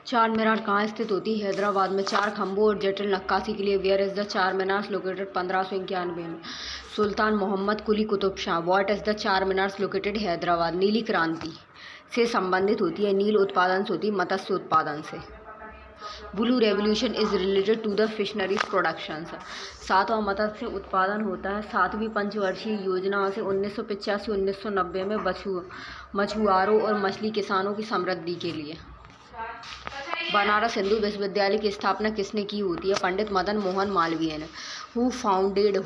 चार मीनार कहाँ स्थित होती है? हैदराबाद में। चार खंभों और जटिल नक्काशी के लिए where is the Char Minars located? 1591 में। Sultan Mohammed Quli Qutb Shah. What is the Char Minars located? Hyderabad. नीली क्रांति से संबंधित होती है। नील उत्पादन से होती है मत्स्य उत्पादन से। Blue revolution is related to the fisheries production. 7वां मत्स्य उत्पादन होता है 7वीं पंचवर्षीय योजना से 1985-1990 में मछुआरों और मछली किसानों की समृद्धि के लिए। बनारस हिंदू विश्वविद्यालय की स्थापना किसने की होती है? पंडित मदन मोहन मालवीय ने। Who founded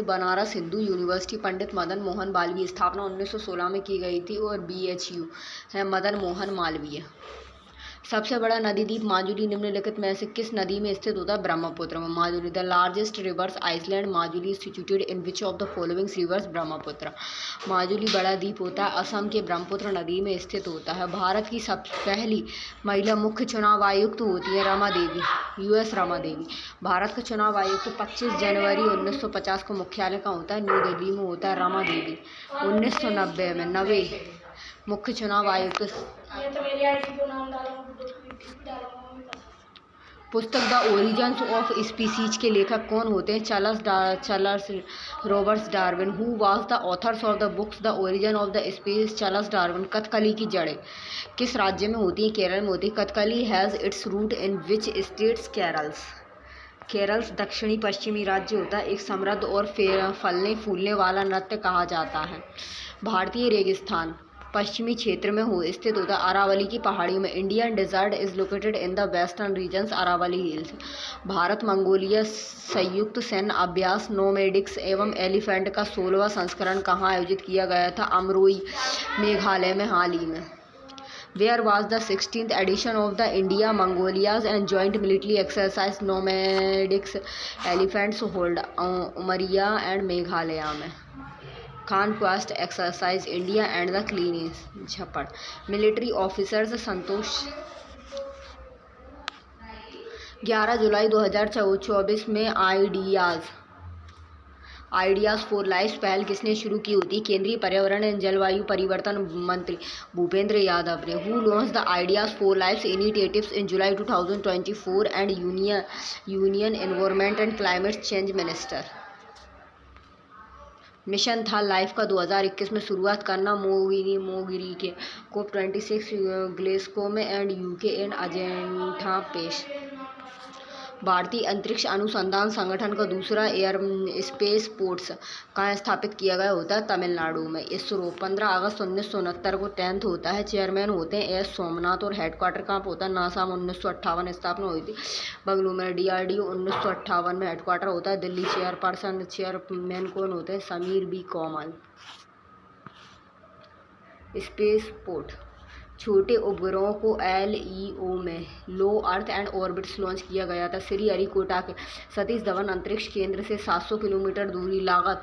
Banaras Hindu university? Pandit Madan Mohan Malaviya. स्थापना 1916 में की गई थी और BHU है मदन मोहन मालवीय। सबसे बड़ा नदी द्वीप माजुली निम्नलिखित में से किस नदी में स्थित होता है? ब्रह्मपुत्र में। Majuli. The largest rivers island Majuli situated in which of the following rivers? Brahmaputra. Majuli बड़ा द्वीप होता है, असम के ब्रह्मपुत्र नदी में स्थित होता है। भारत की सबसे पहली महिला मुख्य चुनाव आयुक्त होती है रमा देवी, US रमा देवी। भारत का चुनाव आयुक्त 25 जनवरी 1950 को मुख्यालय का होता है, न्यू दिल्ली में होता है रमा देवी। 1990 में नवे मुख्य चुनाव आयुक्त। पुस्तक द ओरिजिन्स ऑफ स्पीसीज के लेखक कौन होते हैं? Charles Roberts Darwin. Who was the author's of the books the origin of the species? Charles Darwin. Kathakali की जड़ें किस राज्य में होती हैं? केरल में होती है। Kathakali has its root in which states? Kerala दक्षिणी पश्चिमी राज्य होता है। एक समृद्ध और फलने फूलने वाला नृत्य कहा जाता है। भारतीय रेगिस्तान पश्चिमी क्षेत्र में स्थित होता है, अरावली की पहाड़ियों में। Indian desert is located in the western regions, Aravalli hills. Bharat Mongolia संयुक्त सैन्य अभ्यास नोमैडिक्स एवं एलिफेंट का 16वां संस्करण कहाँ आयोजित किया गया था? अमरोई, मेघालय में हाल ही में। Where was the 16th edition of the India Mongolia's and Joint Military Exercise Nomadics Elephants hold? Umaria and Meghalaya में। Conquest exercise India and the clean झपड़। Military officers Santosh. 11 जुलाई 2024 में आइडियाज़ फॉर लाइफ पहल किसने शुरू की होती है? केंद्रीय पर्यावरण एवं जलवायु परिवर्तन मंत्री भूपेंद्र यादव ने। Who launch the ideas for life initiatives in July 2024 and union environment and climate change minister. Mission था लाइफ का 2021 में शुरुआत करना मोगिरी के। COP26 ग्लेस्को में एंड UK इन अजेंडा पेश। भारतीय अंतरिक्ष अनुसंधान संगठन का दूसरा एयर स्पेस पोर्ट्स कहाँ स्थापित किया गया होता है? तमिलनाडु में। इसरो 15 अगस्त 1969 को 10th होता है। चेयरमैन होते हैं एस सोमनाथ। और हेडक्वार्टर कहाँ पर होता है? नासा में 1958 स्थापना हुई थी बंगलुरु में। DRDO 1958 में हेडक्वार्टर होता है दिल्ली। चेयरमैन कौन होते हैं? समीर बी कोमल। स्पेस पोर्ट छोटे उपग्रहों को LEO में लो अर्थ एंड ऑर्बिट्स लॉन्च किया गया था। श्रीहरिकोटा के सतीश धवन अंतरिक्ष केंद्र से 700 किलोमीटर दूरी, लागत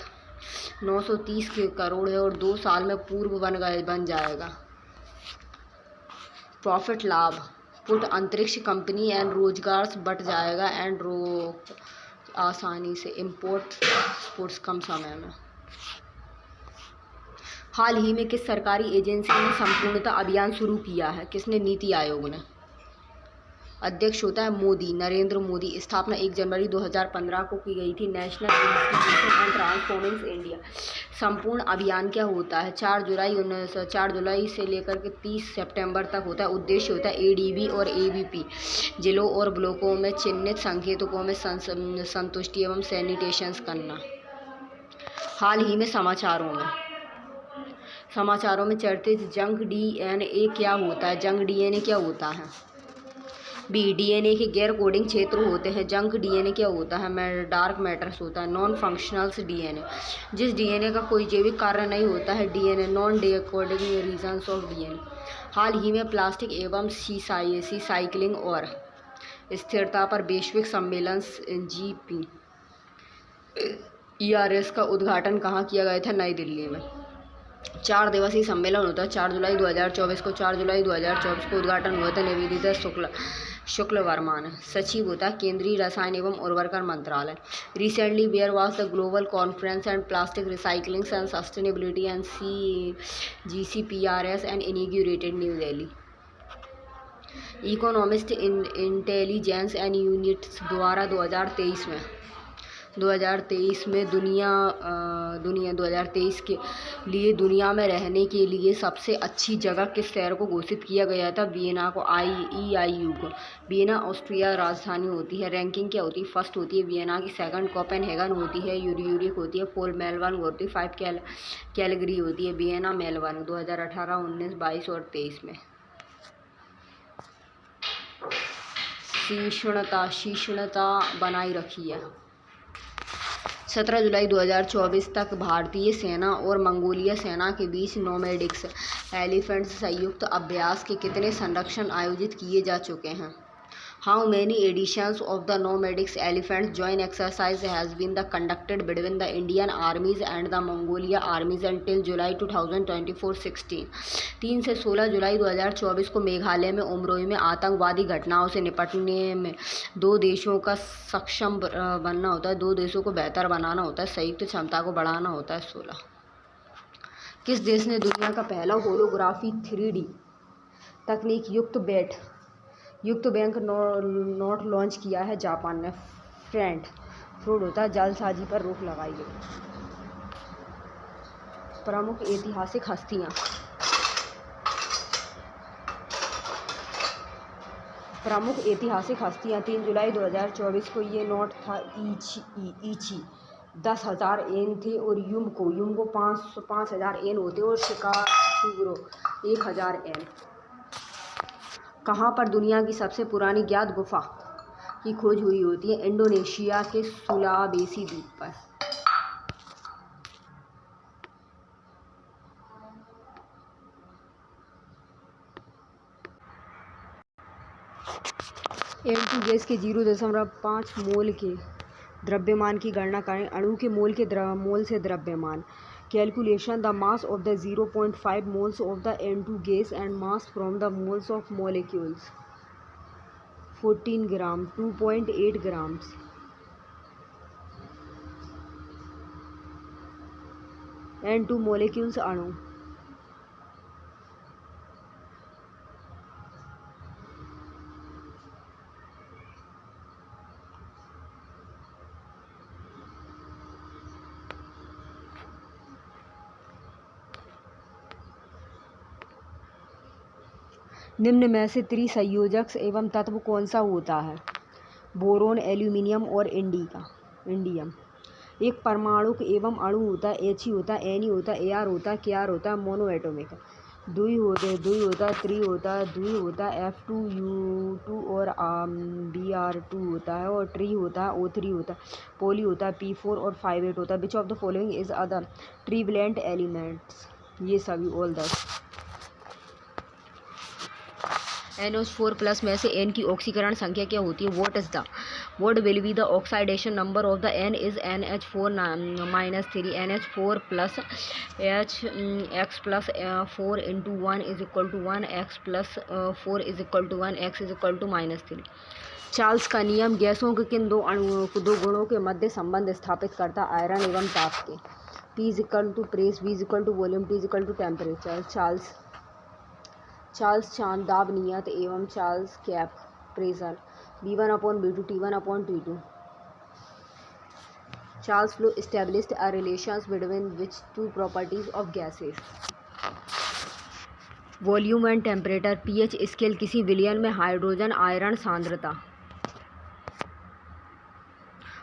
930 करोड़ है और 2 साल में पूर्व बन जाएगा। प्रॉफिट लाभ पुट अंतरिक्ष कंपनी एंड रोजगार बढ़ जाएगा एंड आसानी से इम्पोर्ट एक्सपोर्ट्स कम समय में। हाल ही में किस सरकारी एजेंसी ने संपूर्णता अभियान शुरू किया है? किसने? नीति आयोग ने। अध्यक्ष होता है मोदी, नरेंद्र मोदी। स्थापना 1 जनवरी 2015 को की गई थी। National institution and transforming India. संपूर्ण अभियान क्या होता है? 4 जुलाई से लेकर के 30 सितंबर तक होता है। उद्देश्य होता है ADB और ABP जिलों और ब्लॉकों में चिन्हित संकेतकों में संतुष्टि एवं सैनिटेशन करना। हाल ही में समाचारों में चर्चित जंक DNA क्या होता है? जंक DNA क्या होता है? B DNA के गैर कोडिंग क्षेत्र होते हैं। जंक DNA क्या होता है? डार्क मैटर्स होता है। नॉन फंक्शनल्स DNA जिस DNA का कोई जैविक कार्य नहीं होता है। DNA non coding regions of DNA। हाल ही में प्लास्टिक एवं साइक्लिंग और स्थिरता पर वैश्विक सम्मेलन GPERS का उद्घाटन कहाँ किया गया था? नई दिल्ली में। 4 दिवसीय सम्मेलन होता है। 4 जुलाई 2024 को उद्घाटन हुआ था। निवेदिता शुक्ल वर्मा ने। सचिव होता है केंद्रीय रसायन एवं उर्वरक मंत्रालय। Recently where was the global conference and plastic recycling and sustainability and GCPRS and inaugurated New Delhi. Economist intelligence and units द्वारा 2023 में 2023 के लिए दुनिया में रहने के लिए सबसे अच्छी जगह किस शहर को घोषित किया गया था? वियना को। EIU को। वियना ऑस्ट्रिया राजधानी होती है। रैंकिंग क्या होती है? फर्स्ट होती है वियना की। सेकंड कोपेनहेगन होती है। यूरिक होती है। 4 मेलबर्न होती है। 5 कैलगरी होती है। वियना, मेलबर्न 2018, 19, 22 और 23 में। सहिष्णुता बनाई रखी है। 17 जुलाई 2024 तक भारतीय सेना और मंगोलिया सेना के बीच नोमैडिक्स एलिफेंट्स संयुक्त अभ्यास के कितने संरक्षण आयोजित किए जा चुके हैं? How many editions of the nomadics elephants joint exercise has been the conducted between the Indian armies and the Mongolia armies till July 2024 16। 3 से 16 जुलाई 2024 को मेघालय में उमरोई में आतंकवादी घटनाओं से निपटने में 2 देशों का सक्षम बनना होता है। 2 देशों को बेहतर बनाना होता है। संयुक्त क्षमता को बढ़ाना होता है। 16। किस देश ने दुनिया का पहला होलोग्राफी 3D तकनीक युक्त बैंक नोट लॉन्च किया है? जापान ने। फ्रॉड होता है जालसाजी पर रोक लगाई गई। प्रमुख ऐतिहासिक हस्तियां। 3 जुलाई 2024 को ये नोट था। ईची 10,000 येन थे और युमको 5,000 येन होते और शिकागो 1,000 येन। कहाँ पर दुनिया की सबसे पुरानी ज्ञात गुफा की खोज हुई होती है? इंडोनेशिया के सुलावेसी द्वीप पर। N2 गैस के 0.5 मोल के द्रव्यमान की गणना करें। अणु के मोल से द्रव्यमान। Calculation the mass of the 0.5 moles of the N2 gas and mass from the moles of molecules. 14 gram 2.8 grams. N2 molecules अणु। निम्न में से त्रिसंयोजक एवं तत्व कौन सा होता है? बोरोन, एल्यूमिनियम और इंडियम। एक परमाणु एवं अणु होता है, He होता है, Ne होता है, Ar होता है, Kr होता है, मोनोएटॉमिक। दुई होता है, त्रि होता है, द्वि होता है, F2U2 और Br2 होता है, और ट्री होता है, O3 होता है, पोली होता है, P4 और 5 होता है। Which of the following is other trivalent elements? ये सभी ऑल 10। NH4 प्लस में से N की ऑक्सीकरण संख्या क्या होती है? What will be the oxidation number of the N is NH4 minus 3 NH4 plus X plus 4 into 1 is equal to 1 X plus 4 is equal to 1 X is equal to -3। Charles का नियम गैसों के किन दो गुणों के मध्य संबंध स्थापित करता है? आयरन एवं ताप के। P is equal to press, V is equal to volume, T is equal to temperature. Charles चांद दाबनीयत एवं Charles cap pressure. V1/V2 T1/T2। Charles flow established a relations between which two properties of gases? Volume and temperature. pH scale किसी विलयन में hydrogen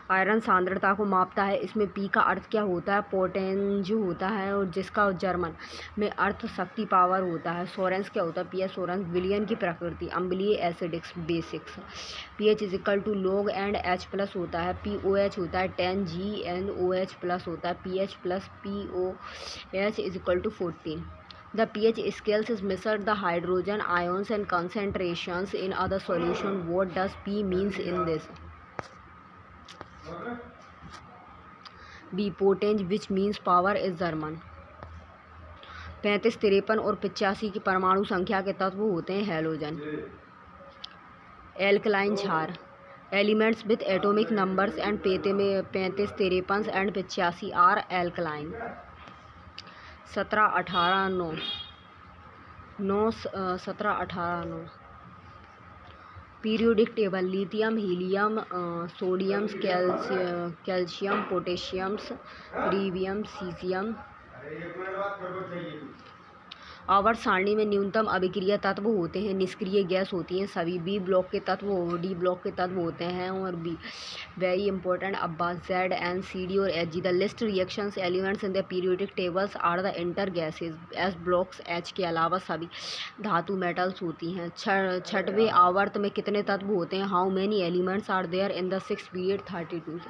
iron सांद्रता को मापता है। इसमें P का अर्थ क्या होता है? पोटेंज होता है, और जिसका जर्मन में अर्थ शक्ति पावर होता है। सोरेंस क्या होता है? PS सोरेंस। विलयन की प्रकृति अम्लीय, acidics, basics. pH is equal to log and H plus होता है। POH होता है 10GnOH प्लस होता है। pH plus POH is equal to 14। The pH scales is measured the hydrogen ions and concentrations in other solution. What does P means in this? B पोटेंज which means power is German. 35, 53 और 85 की परमाणु संख्या के तत्व होते हैं halogen. Alkaline क्षार। Elements with atomic numbers and 35, 53 and 85 are alkaline. 17, 18, 9 17, 18, 9। Periodic table. Lithium, helium, sodium, calcium, potassium, rubidium, caesium. आवर्त सारणी में न्यूनतम अभिक्रिया तत्व होते हैं, निष्क्रिय गैस होती हैं सभी। बी ब्लॉक के तत्व डी ब्लॉक के तत्व होते हैं, और बी वेरी इंपॉर्टेंट अब्बास Z N C D और Hg। The list reactions elements in the periodic tables are the inter gases. S blocks H के अलावा सभी धातु मेटल्स होती हैं। छठवें आवर्त में कितने तत्व होते हैं? How many elements are there in the 6th period? 32।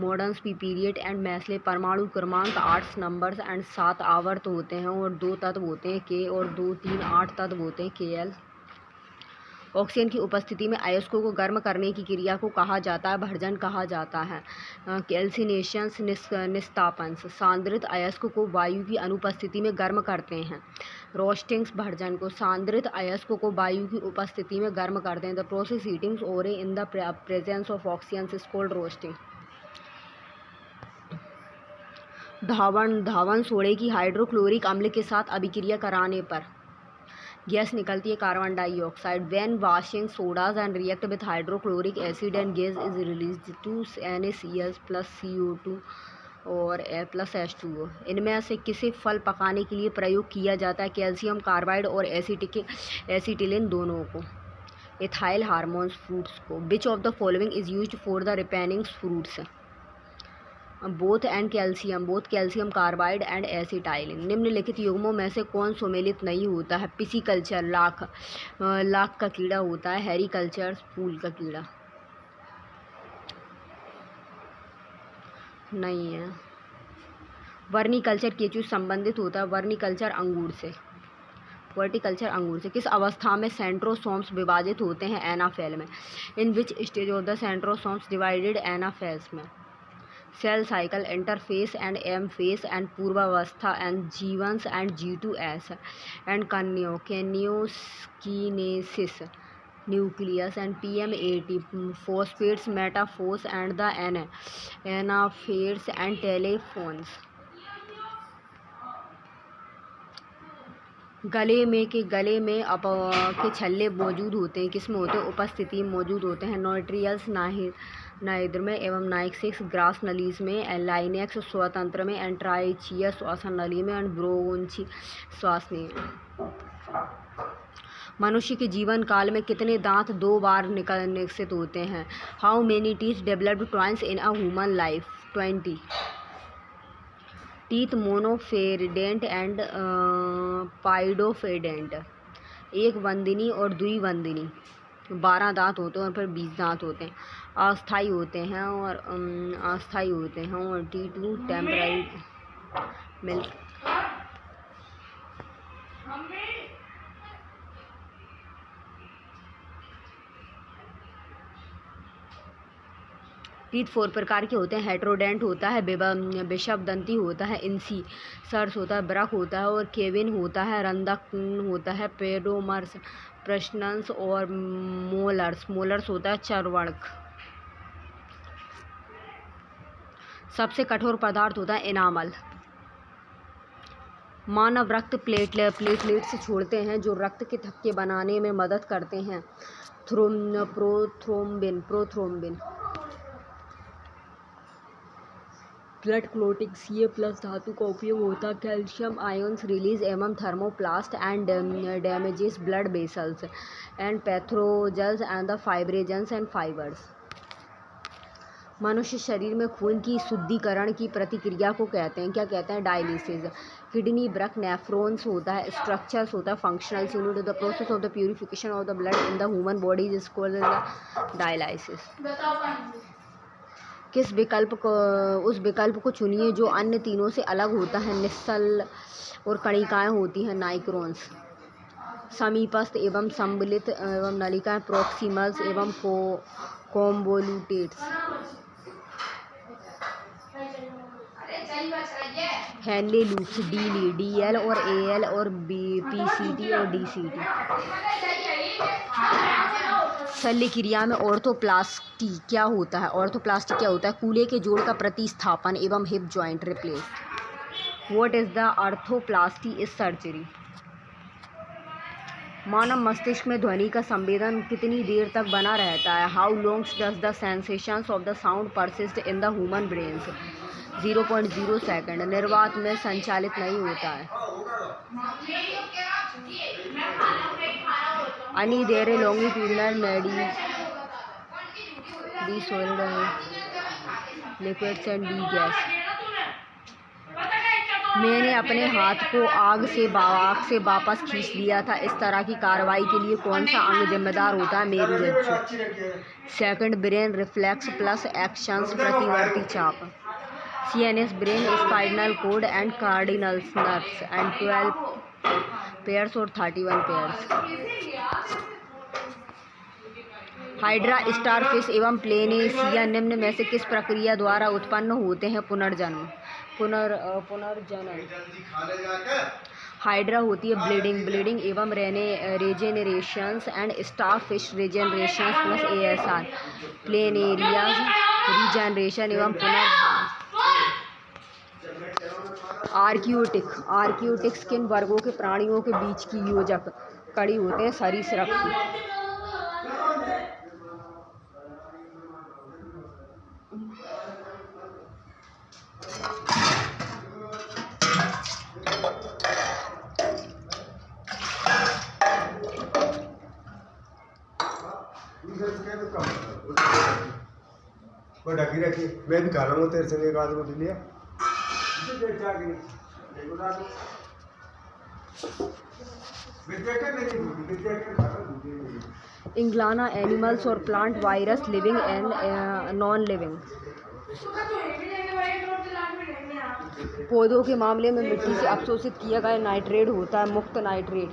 Moderns P period and Moseley. परमाणु क्रमांक 8 नंबर्स एंड 7 आवर्त होते हैं, और 2 तत्व होते हैं K और 2, 3, 8 तत्व होते हैं KL। ऑक्सीजन की उपस्थिति में अयस्कों को गर्म करने की क्रिया को कहा जाता है? भर्जन कहा जाता है। कैल्सिनेशंस, निस्तापंस। सांद्रित अयस्क को वायु की अनुपस्थिति में गर्म करते हैं। रोस्टिंग्स भर्जन को। सांद्रित अयस्क को वायु की उपस्थिति में गर्म करते हैं। The process heatings ore in the presence of oxygen is called roasting. धावन सोडे की हाइड्रोक्लोरिक अम्ल के साथ अभिक्रिया कराने पर गैस निकलती है, carbon dioxide. When washing sodas and react with hydrochloric acid and gas is release to NaCl plus CO2 और प्लस H2O। इनमें से किसे फल पकाने के लिए प्रयोग किया जाता है? कैल्शियम कार्बाइड और एसिटिलिन दोनों को। इथाइल हार्मोन्स फ्रूट्स को। Which of the following is used for the ripening fruits? Both calcium carbide and acetylene. निम्नलिखित युग्मों में से कौन सुमेलित नहीं होता है? पिसिकल्चर लाख का कीड़ा होता है। हेरिकल्चर फूल का कीड़ा नहीं है। वर्निकल्चर केंचुआ संबंधित होता है वर्निकल्चर अंगूर से। वर्टिकल्चर अंगूर से। किस अवस्था में सेंट्रोसोम्स विभाजित होते हैं? एनाफेज में। In which stage of the centrosomes divided? Anaphase में। Cell cycle, interphase and M phase and पूर्वावस्था and G1 and G2S and karyokinesis nucleus and PMAT prophase metaphase and the anaphases and telophase. गले में के छल्ले मौजूद होते हैं, किसमें होते हैं? उपस्थिति मौजूद होते हैं। नोट्रियल्स नाइद्र में एवं नाइक्सिस ग्रास नलीज में। लाइनेक्स स्वतंत्र में। एंट्राइचियस श्वसन नली में। एंड ब्रोंची श्वासनीय। मनुष्य के जीवन काल में कितने दांत 2 बार विकसित होते हैं? How many teeth developed twice in a human life? 20. Teeth monophyodont and diphyodont. एक वंदिनी और द्विवंदिनी। 12 दांत होते हैं और फिर 20 दांत होते हैं। अस्थाई होते हैं और T2 टेम्पररी मिल्क। टीथ 4 प्रकार के होते हैं। हेट्रोडेंट होता है, बिशप-दंती होता है, इंसी सर्स होता है, ब्रक होता है और केविन होता है, रंधक होता है, पेडोमर्स, प्रश्नंस और मोलर्स होता है, चर्वणक। सबसे कठोर पदार्थ होता है इनामल। मानव रक्त प्लेटलेट्स छोड़ते हैं जो रक्त के थक्के बनाने में मदद करते हैं। प्रोथ्रोम्बिन। ब्लड क्लोटिंग Ca+ धातु का उपयोग होता है। कैल्शियम आयंस रिलीज एवं thromboplast and damages blood vessels and pathogens and the fibrinogens and fibres. मनुष्य शरीर में खून की शुद्धिकरण की प्रक्रिया को कहते हैं, क्या कहते हैं? डायलिसिस। किडनी, ब्रक, नेफ्रॉन्स होता है, स्ट्रक्चर्स होता है, functional unit. The process of the purification of the blood in the human body is called dialysis. उस विकल्प को चुनिए जो अन्य तीनों से अलग होता है। निश्चल और कणिकाएं होती हैं, नाइक्रोन्स। समीपस्थ एवं सम्मिलित एवं नलिकाएं, प्रॉक्सिमल्स एवं कॉन्वोल्यूटेड्स। हेनले लूप्स, DL और AL और PCT और DCT। शल्य क्रिया में ऑर्थोप्लास्टी क्या होता है? कूल्हे के जोड़ का प्रतिस्थापन एवं hip joint replace. What is the arthroplasty is surgery. मानव मस्तिष्क में ध्वनि का संवेदन कितनी देर तक बना रहता है? How long does the sensations of the sound persist in the human brains? 0.0 second. निर्वात में संचालित नहीं होता है। Any there a longitudinal D solid liquids and D gas। मैंने अपने हाथ को आग से वापस खींच लिया था। इस तरह की कार्रवाई के लिए कौन सा अंग जिम्मेदार होता है? मेरुरज्जु। Second, brain reflex plus actions, प्रतिवर्ती चाप। CNS, brain, spinal cord and cranial nerves and 12 pairs और 31 पेयर्स। हाइड्रा, स्टारफिश एवं प्लेनेसिया निम्न में से किस प्रक्रिया द्वारा उत्पन्न होते हैं? पुनर्जन्म। हाइड्रा होती है ब्लीडिंग एवं regenerations and starfish regenerations plus ASR। Planaria regeneration एवं पुनर्जन्म। आर्कियोटिक्स किन वर्गों के प्राणियों के बीच की योजक कड़ी होते हैं? सरीसृप की। ढकी रखी, मैं भी खा लूंगा तेरे से एक आदमी के लिए। इंग्लाना, एनिमल्स और plant virus, living and non living. पौधों के मामले में मिट्टी से अवशोषित किया गया नाइट्रेट होता है मुक्त नाइट्रेट।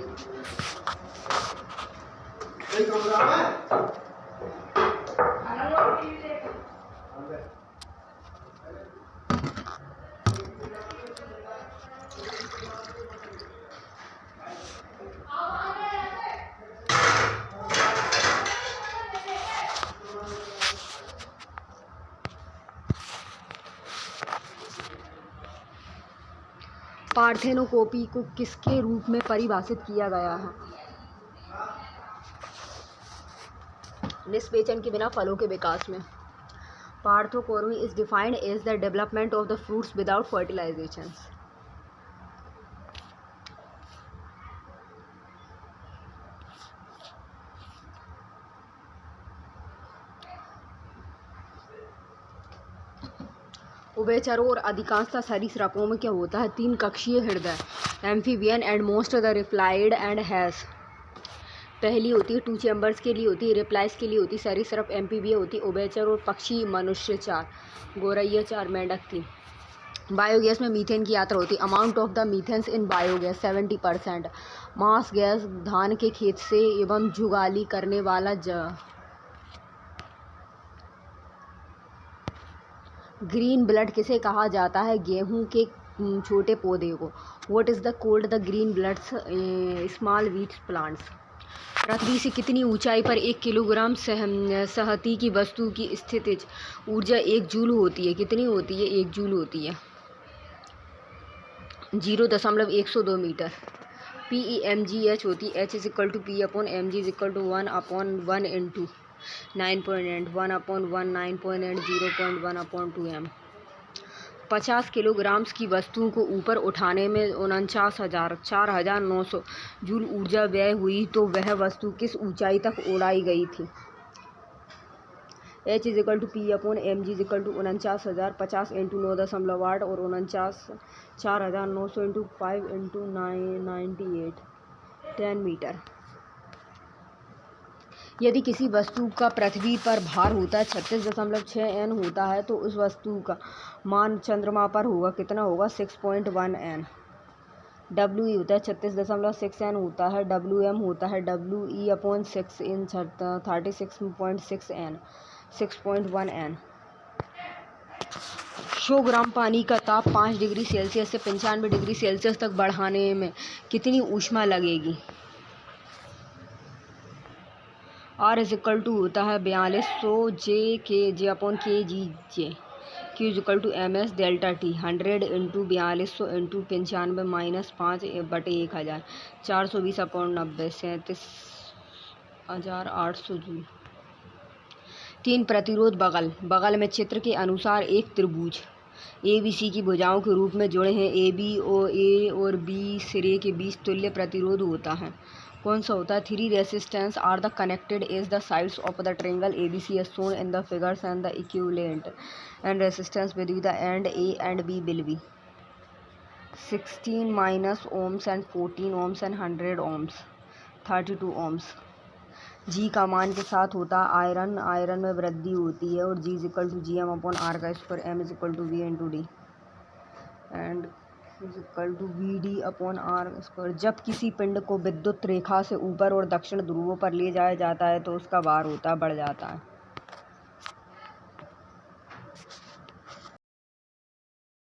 पार्थेनोकोपी को किसके रूप में परिभाषित किया गया है? निषेचन के बिना फलों के विकास में। Parthenocarpy is defined as the development of the fruits without fertilisation. उभयचरों और अधिकांशतः सरीसृपों में क्या होता है? 3 कक्षीय हृदय। Amphibian and most the replied and has. पहली होती है 2 चैम्बर्स के लिए होती है, रिप्लाइज के लिए होती है सरीसृप, एम्फीबिया होती है, उभयचर और पक्षी मनुष्य 4, गौरैया 4, मेंढक 3। बायोगैस में मीथेन की मात्रा होती है। Amount of the methanes in biogas 70%। Marsh gas धान के खेत से एवं जुगाली करने वाला ग्रीन ब्लड किसे कहा जाता है? गेहूं के छोटे पौधे को। What is the called the green bloods small wheat plants. पृथ्वी से कितनी ऊंचाई पर 1 किलोग्राम सहती की वस्तु की स्थितिज ऊर्जा 1 जूल होती है? कितनी होती है? 1 जूल होती है। 0.102 मीटर। PEMGH होती है H=P/mg 1/1 into 9.8 1/1 9.8 0.1/2m। 50 किलोग्राम्स की वस्तुओं को ऊपर उठाने में 49,900 जूल ऊर्जा व्यय हुई, तो वह वस्तु किस ऊंचाई तक उड़ाई गई थी? H=P/mg 49,000 50 × 9.8 और 49,900 × 5 × 98 10 मीटर। यदि किसी वस्तु का पृथ्वी पर भार होता है 36.6 N होता है, तो उस वस्तु का मान चंद्रमा पर होगा कितना होगा? 6.1 N। WE होता है 36.6 N होता है। WM होता है WE/6 इन 36.6 N 6.1 N। 100 ग्राम पानी का ताप 5 डिग्री सेल्सियस से 95 डिग्री सेल्सियस तक बढ़ाने में कितनी ऊष्मा लगेगी? R= होता है 4200 J/kg/J। Q=ms delta T 100 × 4200 × 95 - 5/1000 420/90 37,800 joule. 3 प्रतिरोध बगल में चित्र के अनुसार एक त्रिभुज ABC की भुजाओं के रूप में जुड़े हैं। A और B सिरे के बीच तुल्य प्रतिरोध होता है। कौन सा होता है? 3 resistance are the connected as the sides of the triangle ABC as shown in the figures and the equivalent and resistance between the end A and B will be 16 ohms and 14 ohms and 100 ohms 32 ohms। G का मान के साथ होता है iron में वृद्धि होती है और G=Gm/r², M=V/D and VD/r²। जब किसी पिंड को विद्युत रेखा से ऊपर और दक्षिण ध्रुवों पर ले जाया जाता है तो उसका भार होता है बढ़ जाता है।